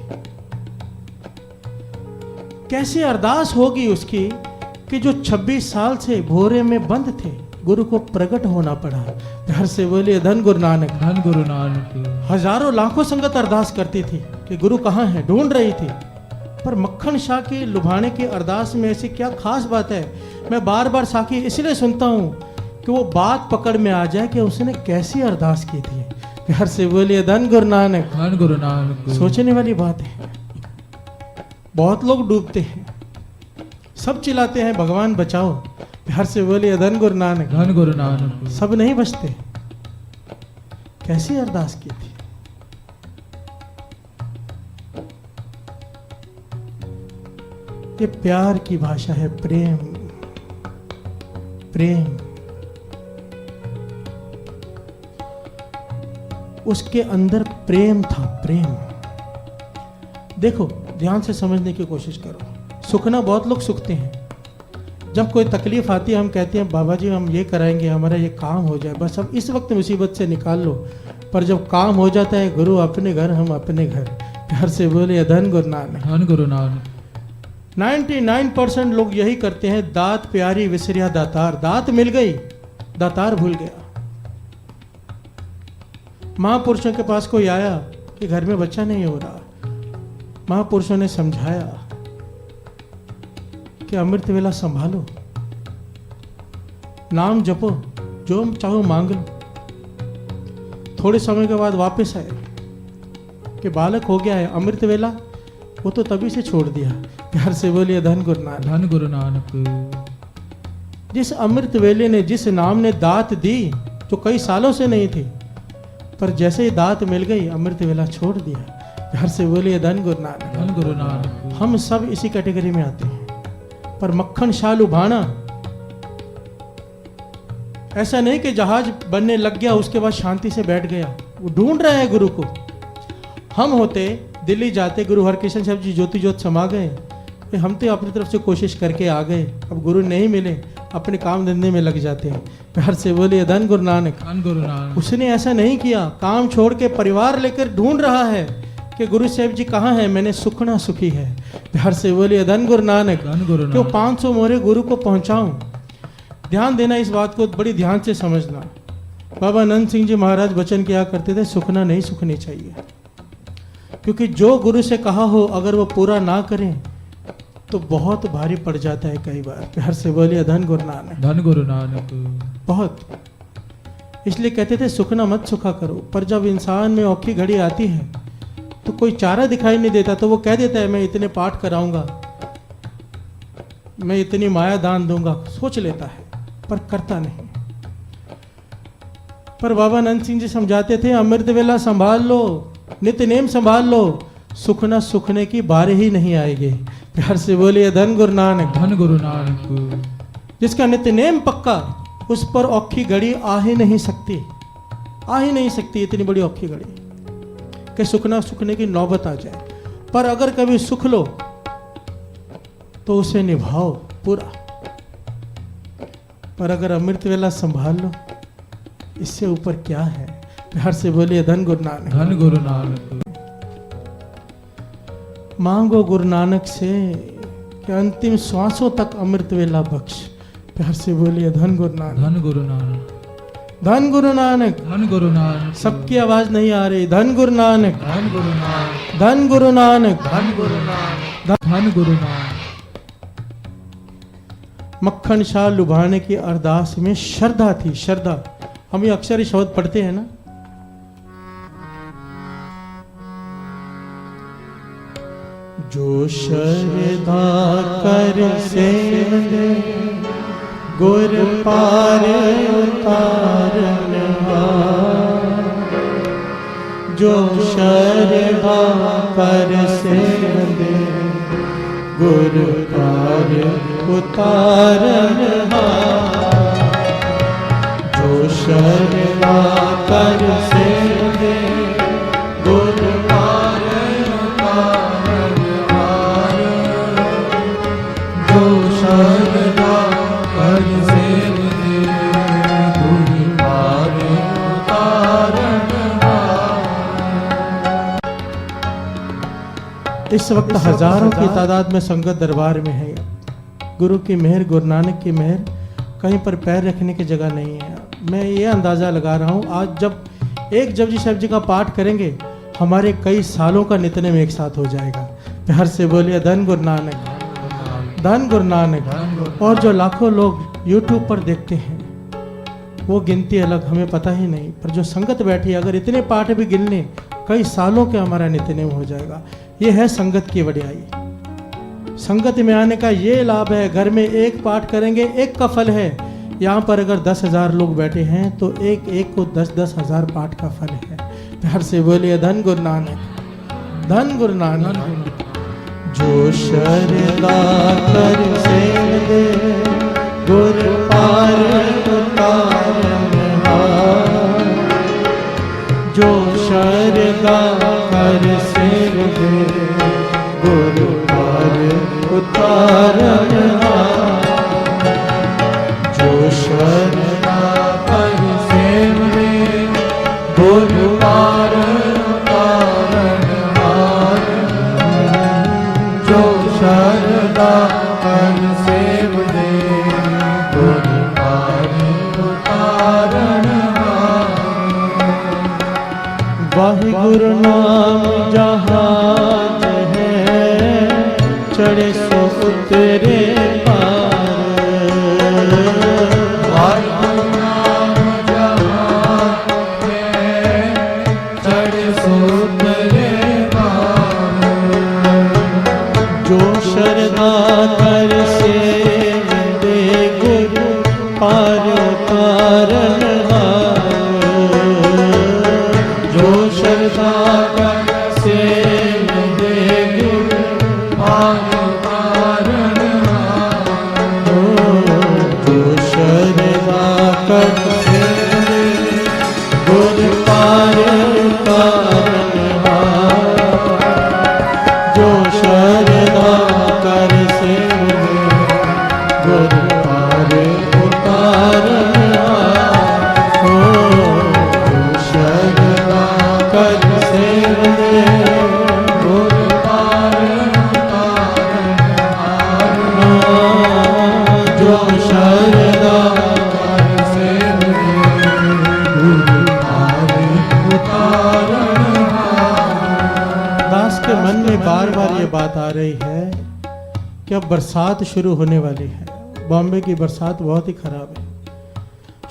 कैसे अरदास होगी उसकी कि जो 26 साल से भोरे में बंद थे, गुरु को प्रकट होना पड़ा। घर से बोलिए धन गुरु नानक। धन गुरु नानक। हजारों लाखों संगत अरदास करती थी कि गुरु कहाँ है, ढूंढ रही थी, पर मक्खन शाह के लुभाने की अरदास में ऐसी क्या खास बात है? मैं बार बार साखी इसलिए सुनता हूं कि वो बात पकड़ में आ जाए कि उसने कैसी अरदास की थी। घर से बोलिए धन गुरु नानक। धन गुरु नानक। सोचने वाली बात है। बहुत लोग डूबते हैं, सब चिल्लाते हैं भगवान बचाओ, घर से बोलिए धन गुरु नानक। धन गुरु नानक। सब नहीं बचते। कैसी अरदास की थी? ये प्यार की भाषा है, प्रेम। प्रेम उसके अंदर प्रेम था, प्रेम। देखो ध्यान से समझने की कोशिश करो। सुखना बहुत लोग सुखते हैं, जब कोई तकलीफ आती है हम कहते हैं बाबा जी हम ये कराएंगे, हमारा ये काम हो जाए, बस अब इस वक्त मुसीबत से निकाल लो। पर जब काम हो जाता है, गुरु अपने घर हम अपने घर। घर से बोले धन गुरु नानक। धन गुरु नानक। 99% लोग यही करते हैं, दात प्यारी विसरिया दातार। दात मिल गई, दातार भूल गया। महापुरुषों के पास कोई आया कि घर में बच्चा नहीं हो रहा, महापुरुषों ने समझाया कि अमृत वेला संभालो, नाम जपो, जो चाहो मांग लो। थोड़े समय के बाद वापस आए कि बालक हो गया है, अमृत वेला वो तो तभी से छोड़ दिया। प्यार से बोलिए धन गुरु नानक। धन गुरु नानक। जिस अमृत वेले ने, जिस नाम ने दात दी जो कई सालों से नहीं थी, पर जैसे ही दात मिल गई अमृत वेला छोड़ दिया। प्यार से बोलिए धन गुरु नानक। धन गुरु नानक। हम सब इसी कैटेगरी में आते हैं। पर मक्खन शाह लुभाना ऐसा नहीं कि जहाज बनने लग गया उसके बाद शांति से बैठ गया, वो ढूंढ रहा है गुरु को। हम होते दिल्ली जाते, गुरु हरकृष्ण साहब जी ज्योति ज्योत समा गए, हम तो अपनी तरफ से कोशिश करके आ गए, अब गुरु नहीं मिले, अपने काम धंधे में लग जाते हैं। प्यार से बोलिए धन गुरु नानक। धन गुरु नानक। उसने ऐसा नहीं किया, काम छोड़ के परिवार लेकर ढूंढ रहा है कि गुरु साहब जी कहाँ हैं, मैंने सुखना सुखी है। प्यार से बोलिए धन गुरु नानक। धन गुरु नानक। क्यों 500 मोहरे गुरु को पहुंचाऊं? ध्यान देना, इस बात को बड़ी ध्यान से समझना। बाबा अनंत सिंह जी महाराज वचन किया करते थे, सुखना नहीं सुखनी चाहिए, क्योंकि जो गुरु से कहा हो अगर वो पूरा ना करें तो बहुत भारी पड़ जाता है कई बार। प्यार से बोलिए धन गुरु नानक। धन गुरु नानक। बहुत, इसलिए कहते थे सुखना मत सुखा करो। पर जब इंसान में औखी घड़ी आती है तो कोई चारा दिखाई नहीं देता, तो वो कह देता है मैं इतने पाठ कराऊंगा, मैं इतनी माया दान दूंगा, सोच लेता है पर करता नहीं। पर बाबा अनंत सिंह जी समझाते थे अमृत वेला संभाल लो, नित्य नेम संभाल लो, सुखना सुखने की बारी ही नहीं आएगी। प्यार से बोलिए धन गुरु नानक। धन गुरु नानक। जिसका नित्य नेम पक्का, उस पर औखी घड़ी आ ही नहीं सकती, आ ही नहीं सकती इतनी बड़ी औखी घड़ी कि सुखना सुखने की नौबत आ जाए। पर अगर कभी सुख लो तो उसे निभाओ पूरा। पर अगर अमृत वेला संभाल लो, इससे ऊपर क्या है? प्यार से बोलिए धन गुरु नानक। धन गुरु नानक। मांगो गुरु नानक से कि अंतिम श्वासों तक अमृत वेला बख्श। प्यार से बोलिए धन गुरु नानक। धन गुरु नानक। धन गुरु नानक। धन गुरु नानक। सबकी आवाज नहीं आ रही। धन गुरु नानक। धन गुरु नानक। धन गुरु नानक। धन गुरु नानक। धन गुरु नानक। मक्खन शाह लुभाने की अरदास में श्रद्धा थी, श्रद्धा। हम ये अक्सर ही शब्द पढ़ते हैं ना, जो श्रद्धा कर से गुर पार उतारन जो शर्मा कर सेव दे गुरु कार्य उतारन हार। जो शर्मा कर सेव दे गुरु कार्य उतारन हार। जो शर्मा कर सेव दे गुरु कार्य उतारन हार। इस वक्त हजारों की तादाद में संगत दरबार में है। गुरु की मेहर, गुरु नानक की मेहर, कहीं पर पैर रखने की जगह नहीं है। मैं ये अंदाज़ा लगा रहा हूँ, आज जब एक जपजी साहिब जी का पाठ करेंगे, हमारे कई सालों का नितनेम एक साथ हो जाएगा। प्यार से बोलिए धन गुरु नानक, धन गुरु नानक। और जो लाखों लोग YouTube पर देखते हैं, वो गिनती अलग, हमें पता ही नहीं, पर जो संगत बैठी, अगर इतने पाठ भी गिन लें, कई सालों के हमारा नितनेम हो जाएगा। ये है संगत की वडियाई। संगत में आने का ये लाभ है, घर में एक पाठ करेंगे, एक का फल है। यहाँ पर अगर 10,000 लोग बैठे हैं तो एक एक को 10-10 हज़ार पाठ का फल है। प्यार से बोलिए धन गुरु नानक, धन गुरु नानक। जो शरदा कर सेव दे गुरु पार उतारन हार। जो शरदा कर सेव दे गुरु पार उतारन हार। जो शरदा कर सेव दे गुरु पार उतारन हार। जो शरदा कर सेव दे गुरु पार उतारन हार। वाहिगुरु नाम जहाज है, चढ़े सो उतरे पार। वाहिगुरु नाम जहाज है, चढ़े सो उतरे पार। जो शरदा कर सेव दे गुरु पार उतारन हार। जो शरदा कर सेव दे गुरु पार उतारन हार। जो शरदा कर सेव दे गुरु पार उतारन हार। जो शरदा कर सेव दे गुरु पार उतारन हार। जो शरदा कर सेव दे गुरु पार उतारन हार। जो शरदा कर सेव दे गुरु पार उतारन हार। दास के मन में बार बार ये बात आ रही है कि अब बरसात शुरू होने वाली है। बॉम्बे की बरसात बहुत ही खराब है,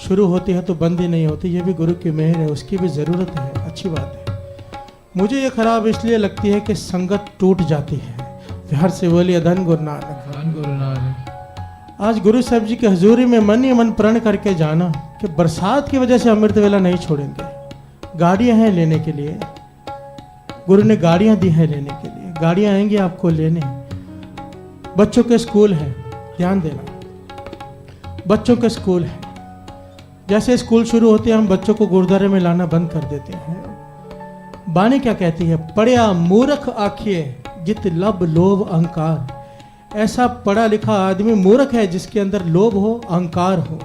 शुरू होती है तो बंद ही नहीं होती। ये भी गुरु की मेहर है, उसकी भी ज़रूरत है, अच्छी बात है। मुझे ये खराब इसलिए लगती है कि संगत टूट जाती है। प्यार से बोलिए धन गुरु नानक, धन गुरु नानक। आज गुरु साहब जी की हजूरी में मन ही मन प्रण करके जाना कि बरसात की वजह से अमृत वेला नहीं छोड़ेंगे। गाड़ियां हैं लेने के लिए, गुरु ने गाड़ियां दी हैं लेने के लिए, गाड़ियां आएंगी आपको लेने। बच्चों के स्कूल हैं, ध्यान देना, बच्चों के स्कूल हैं। जैसे स्कूल शुरू होते हैं हम बच्चों को गुरुद्वारे में लाना बंद कर देते हैं। बानी क्या कहती है? पढ़िया मूर्ख आखिए जित लब लोभ अहंकार। ऐसा पढ़ा लिखा आदमी मूर्ख है जिसके अंदर लोभ हो, अहंकार हो।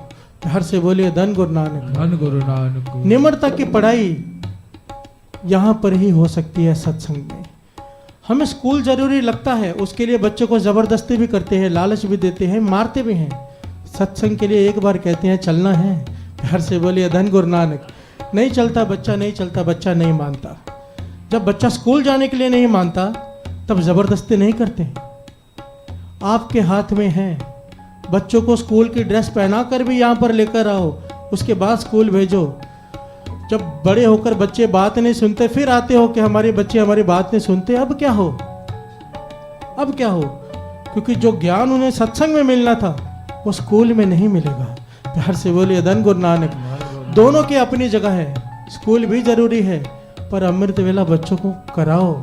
हर से बोलिए धन गुरु नानक, धन गुरु नानक। निम्रता की पढ़ाई यहाँ पर ही हो सकती है सत्संग में। हमें स्कूल जरूरी लगता है, उसके लिए बच्चों को जबरदस्ती भी करते हैं, लालच भी देते हैं, मारते भी हैं। सत्संग के लिए एक बार कहते हैं चलना है, घर से बोलिए धन गुरु नानक। नहीं चलता बच्चा, नहीं चलता बच्चा, नहीं मानता। जब बच्चा स्कूल जाने के लिए नहीं मानता तब जबरदस्ती नहीं करते। आपके हाथ में है, बच्चों को स्कूल की ड्रेस पहना कर भी यहाँ पर लेकर आओ, उसके बाद स्कूल भेजो। जब बड़े होकर बच्चे बात नहीं सुनते फिर आते हो कि हमारे बच्चे हमारी बात नहीं सुनते। अब क्या हो, अब क्या हो? क्योंकि जो ज्ञान उन्हें सत्संग में मिलना था वो स्कूल में नहीं मिलेगा। प्यार से बोलिए धन गुरु नानक। दोनों की अपनी जगह है, स्कूल भी जरूरी है, पर अमृत वेला बच्चों को कराओ।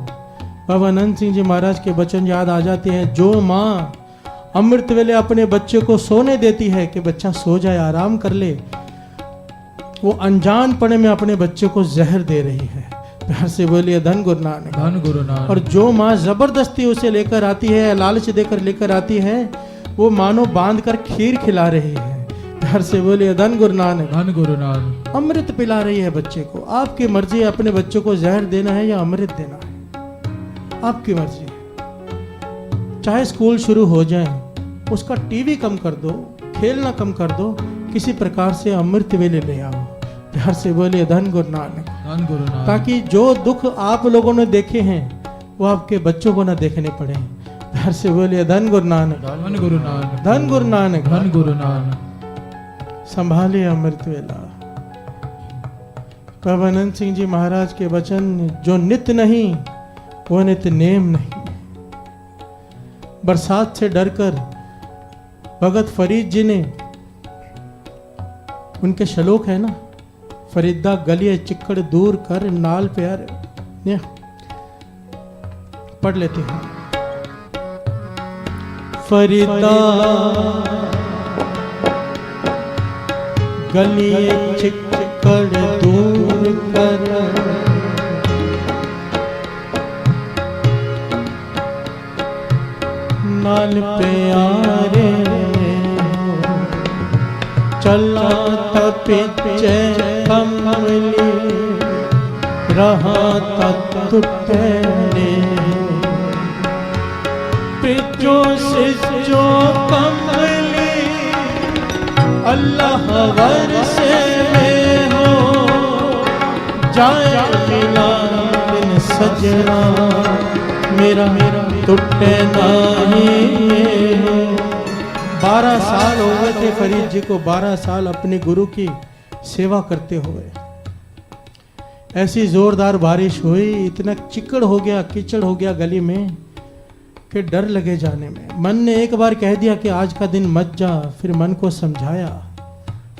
बाबा अनंत सिंह जी महाराज के वचन याद आ जाते हैं, जो माँ अमृत वेले अपने बच्चे को सोने देती है कि बच्चा सो जाए, आराम कर ले, वो अनजानपने में अपने बच्चे को जहर दे रही है। प्यार से बोलिए धन गुरु नानक, धन गुरु नानक। और जो माँ जबरदस्ती उसे लेकर आती है, लालच देकर लेकर आती है, वो मानो बांध कर खीर खिला रही है। प्यार से बोलिए धन गुरु नानक, धन गुरु नानक। अमृत पिला रही है बच्चे को। आपकी मर्जी है अपने बच्चों को जहर देना है या अमृत देना है, आपकी मर्जी है। चाहे स्कूल शुरू हो जाए, उसका टीवी कम कर दो, खेलना कम कर दो, किसी प्रकार से अमृत वेले ले आओ। प्यार से बोलिए धन गुरु नानक, धन गुरु नानक। ताकि जो दुख आप लोगों ने देखे हैं वो आपके बच्चों को ना देखने पड़े। प्यार से बोलिए धन गुरु नानक, धन गुरु नानक। धन गुरु नानक, धन गुरु नानक। संभालिए अमृत वेला। बाबा अनंत सिंह जी महाराज के वचन, जो नित्य नहीं वो नित्य नेम नहीं। बरसात से डरकर भगत फरीद जी ने, उनके श्लोक है ना, फरीदा गलिए चिक्कड़ दूर कर नाल प्यार, ने पढ़ लेते हैं। फरीदा गलिए चिक्कड़ दूर कर नाल प्यारे, चला तपिचे कमली रहा तुटने, पिचो सिचो कमली अल्लाह वर्षे में हो जाए मिला दिन सजना, मेरा टूटे नहीं। 12 साल हो गए थे फरीद जी को, 12 साल अपने गुरु की सेवा करते हुए। ऐसी जोरदार बारिश हुई, इतना चिकड़ हो गया, कीचड़ हो गया गली में कि डर लगे जाने में। मन ने एक बार कह दिया कि आज का दिन मत जा, फिर मन को समझाया,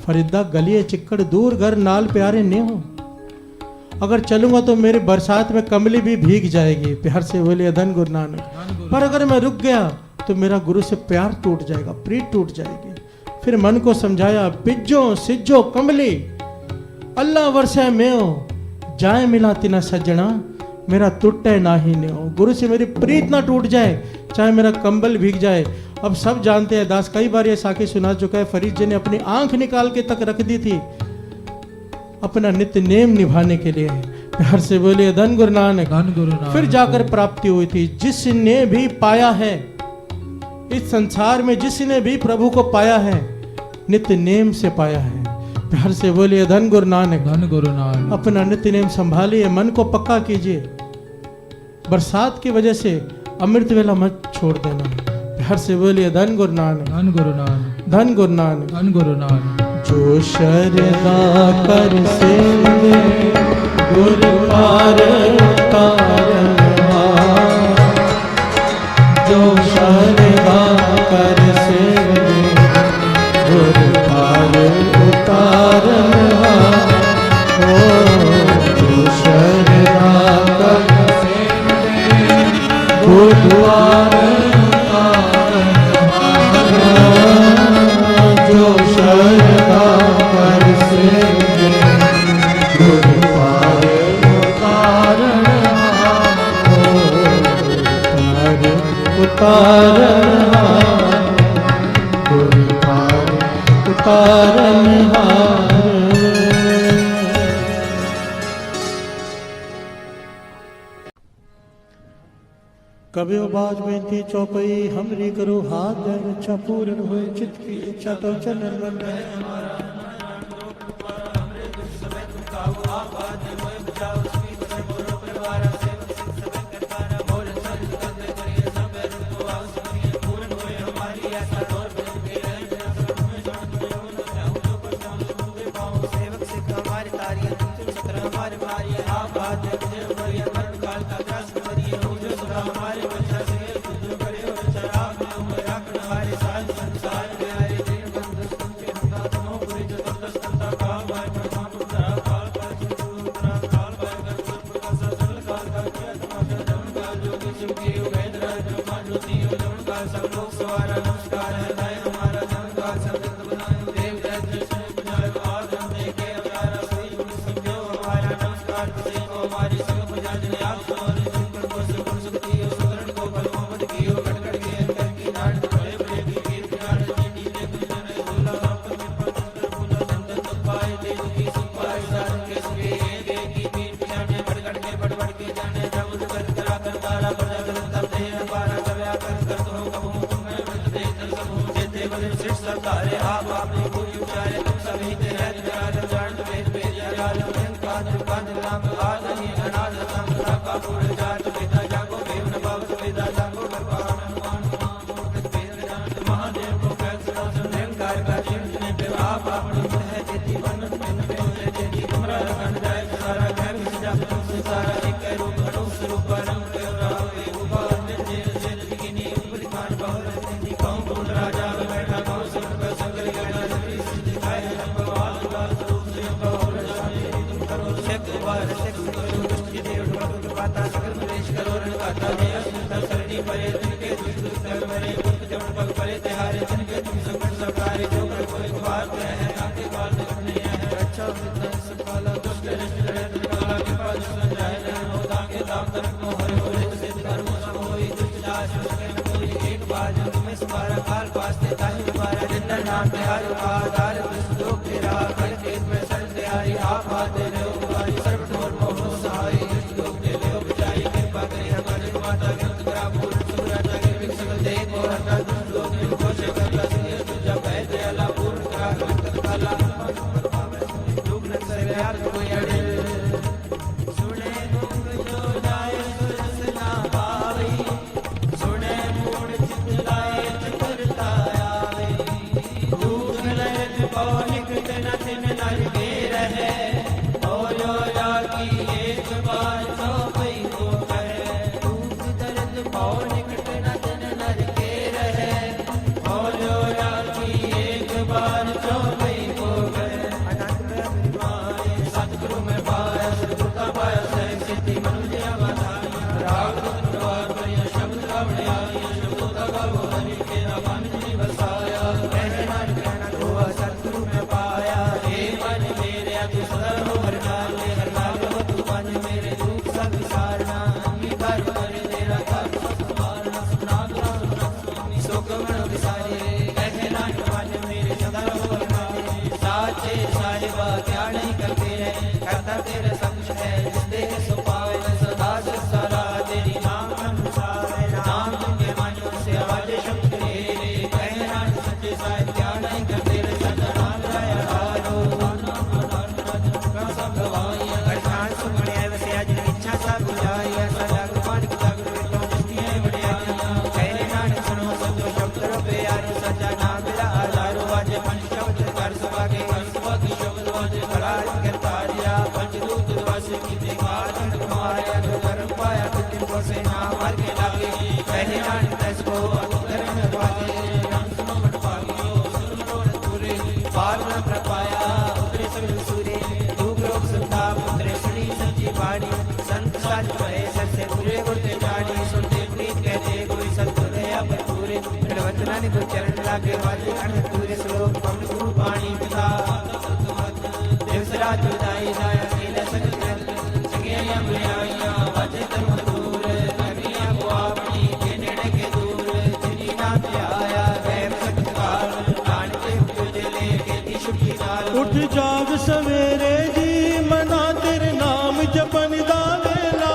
फरीदा गलिए चिक्कड़ दूर घर नाल प्यारे ने हो, अगर चलूंगा तो मेरे बरसात में कमली भी भीग जाएगी। प्यार से बोलिए धन गुरु नानक। पर अगर मैं रुक गया तो मेरा गुरु से प्यार टूट जाएगा, प्रीत टूट जाएगी। फिर मन को समझाया, पिज्जो सिज्जो कमली अल्लाह वर्षे में हो जाए मिला तिना सजना, मेरा टूटे ना ही ने हो। गुरु से मेरी प्रीत ना टूट जाए, चाहे मेरा कंबल भीग जाए। अब सब जानते हैं, दास कई बार ये साखी सुना चुका है, फरीद जी ने अपनी आंख निकाल के तक रख दी थी अपना नित्य नेम निभाने के लिए। प्यार से बोलिए धन गुरु नानक, धन गुरु नानक। फिर जाकर प्राप्ति हुई थी। जिसने भी पाया है इस संसार में, जिसने भी प्रभु को पाया है, नित्य नेम से पाया है। प्यार से बोलिए धन गुरु नानक, धन गुरु नानक। अपना नित्य नेम संभालिए, मन को पक्का कीजिए। बरसात की वजह से अमृत वेला मत छोड़ देना। प्यार से बोलिए धन गुरु नानक, धन गुरु नानक। धन गुरु नानक, धन गुरु नानक। जो शरदा कर सेवे गुरु पार उतारनहार, जो शरदा कर सेवे गुरु पार उतारनहार, ओ जो शरदा कर सेवे गुरु पार कभी बाज बेनती चौपई हमरी करो हाथ दे रक्षा पूर्ण हुए चित्त की इच्छा तो चलन बन रहे। संसार में हरे दिन बंद तुम के होगा तुम पूरी जो दस तंता का उठ जाग सवेरे जी मना तेरे नाम जपन दा वेला।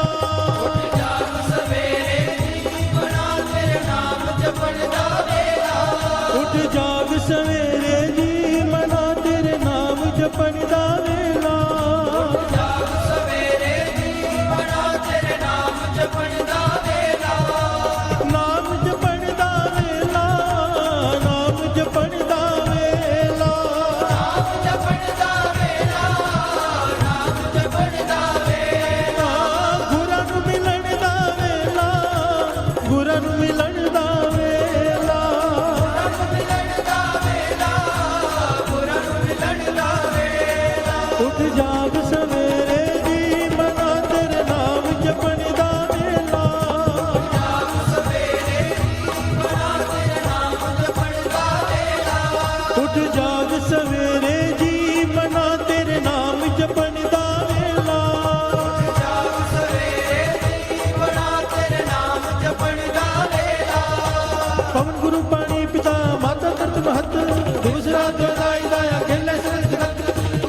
उठ जाग सवेरे जी मना तेरे नाम जपन दा वेला। उठ जाग सवेरे जी मना तेरे नाम जपन दा वेला। पवन गुरु पाणी पिता माता तरत महत दूसरा दाई दाया खेले सरत जगत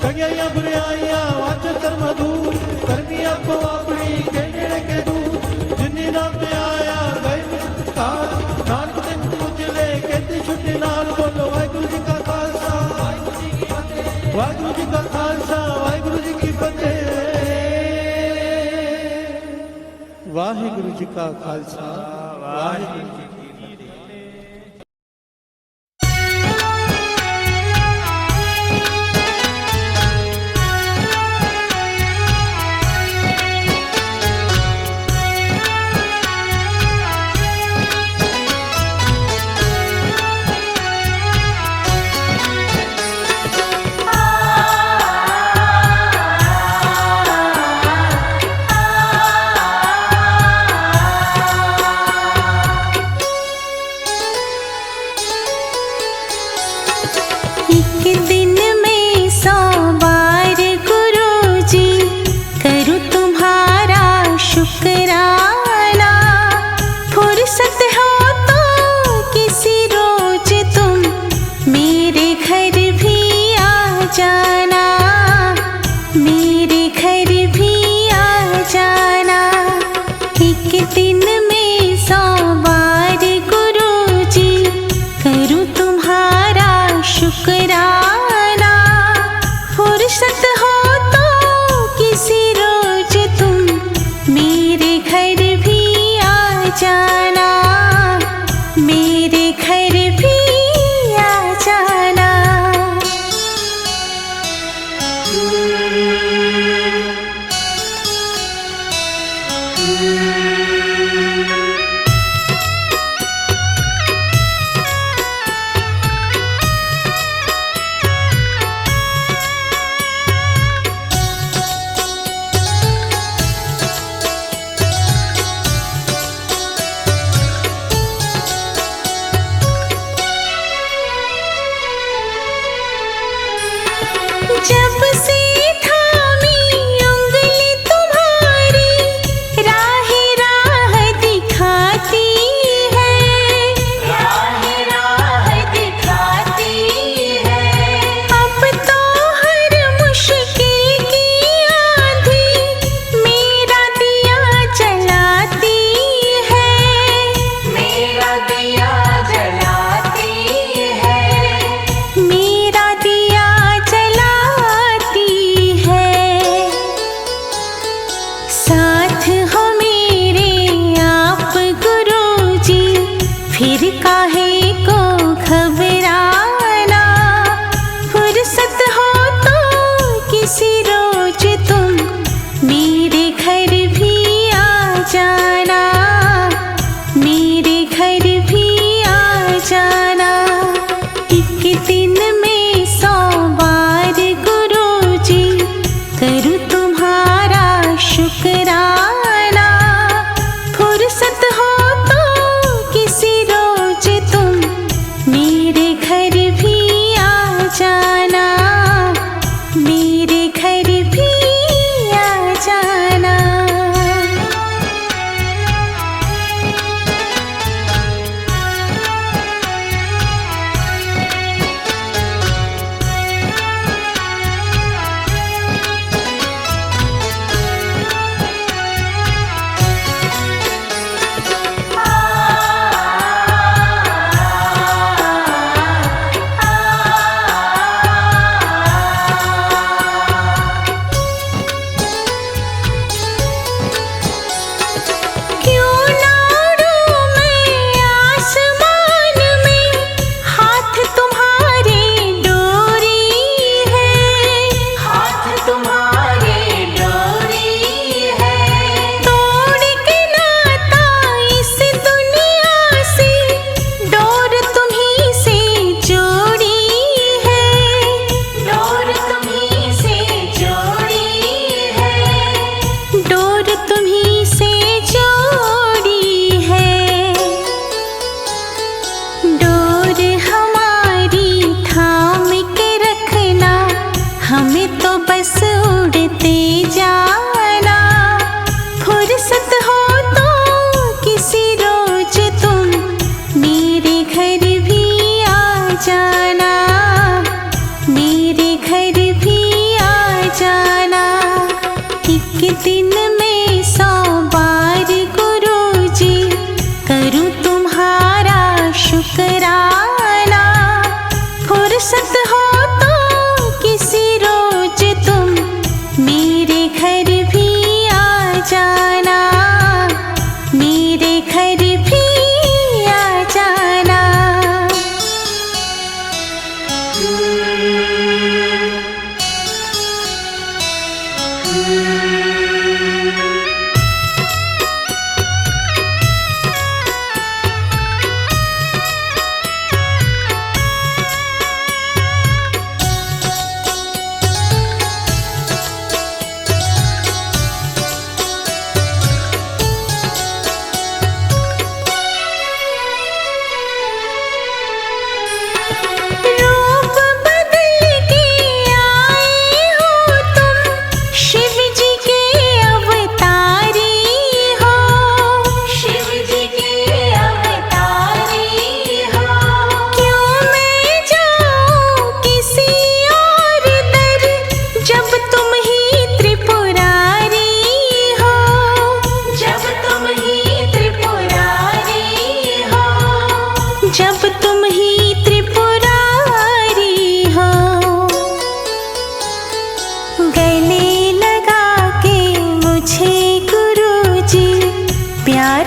कगिया बुराइया वाच धर्म दूर करनी आपको अपनी के नेड़े के दूर जिन्नी नाम पे आया गए कार नानक दिन उजले कहते छुट्टी नाल बोलो वाहिगुरु जी का खालसा वाहिगुरु जी का खालसा वाहिगुरु जी की फतेह वाहिगुरु जी का खालसा वाहिगुरु जी की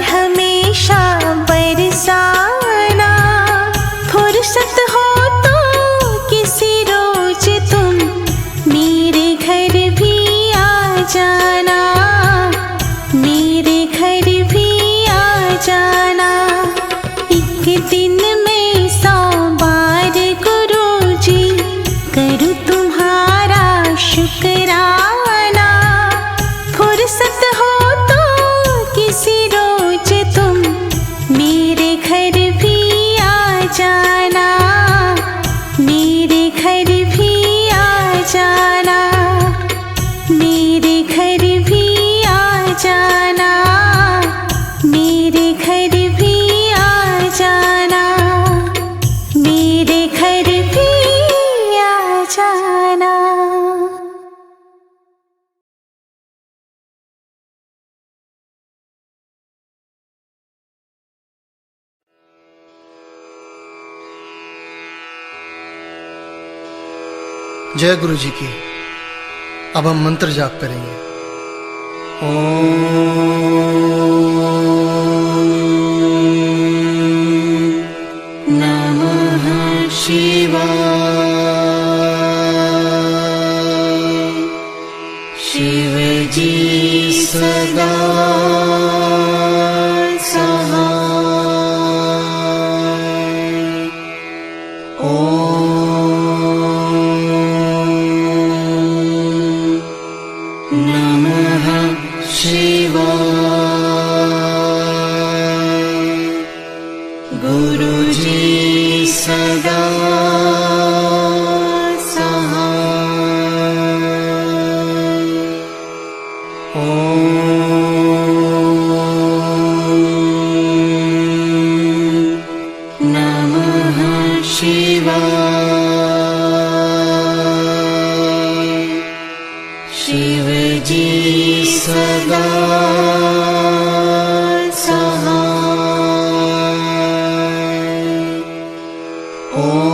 हमेशा बरसाना। फुर्सत हो तो किसी रोज तुम मेरे घर भी आ जाना, मेरे घर भी आ जाना। एक दिन में 100 बार गुरुजी करूँ तुम्हारा शुक्राना। फुर्सत हो तो किसी रोज तुम मेरे घर भी आ जाना, मेरे घर भी आ जाना, मेरे घर भी आ जाना, मेरे घर भी आ जाना, मेरे घर भी आ जाना। जय गुरु जी की। अब हम मंत्र जाप करेंगे। ओम नमः शिवाय। शिव जी सदा शिव जी सदा सहाय। ओम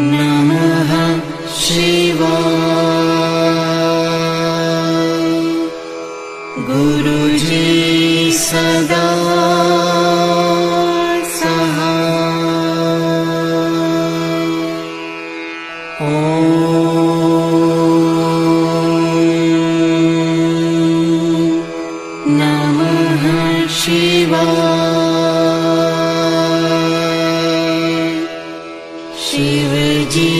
नमः शिवाय। गुरु जी सदा शिव जी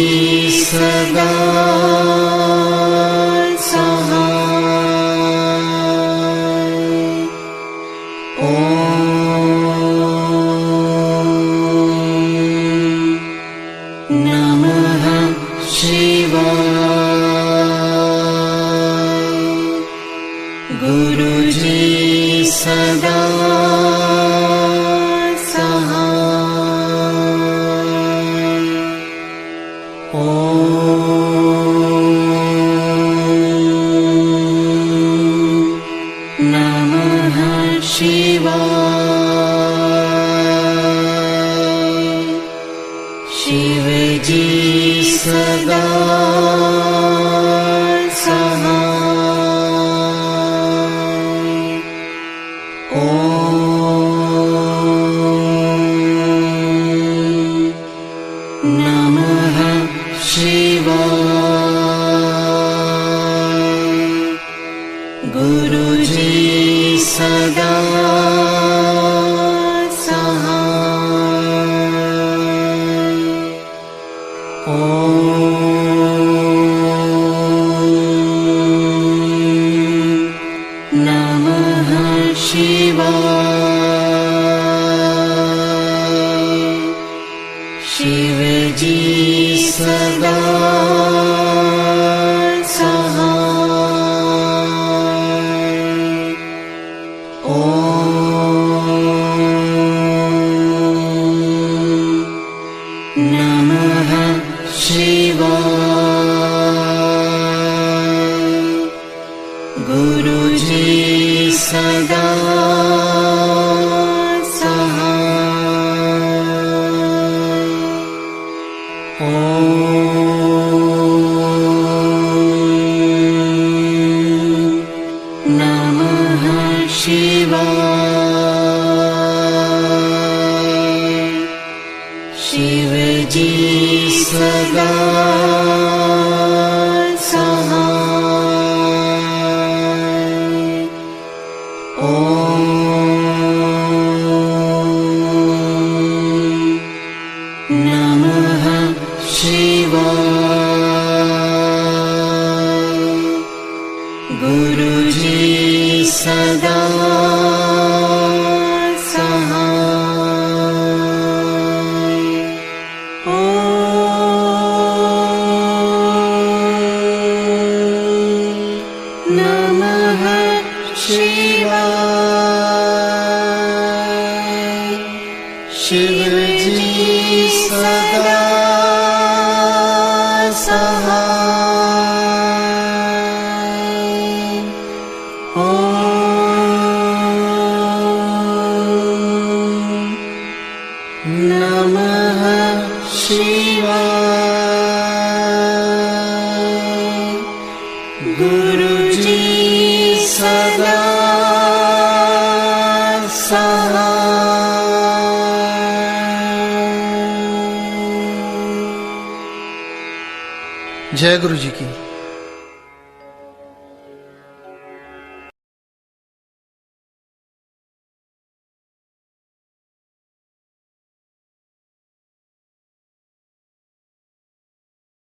सदा सहाय। ओम नमः शिवाय। गुरु जी सदा शिव जी सदा सहाय। ओम नमः शिवाय। गुरु जी सदा शिव जी सदा सहाय। ओम नमः शिवाय। गुरु जी सदा ओम गुरु जी सदा सहाय। ओम नमः शिवाय। शिव जी सदा सहाय। ओम नमः शिवाय। गुरु जी सदा सहाय। जय गुरु जी की।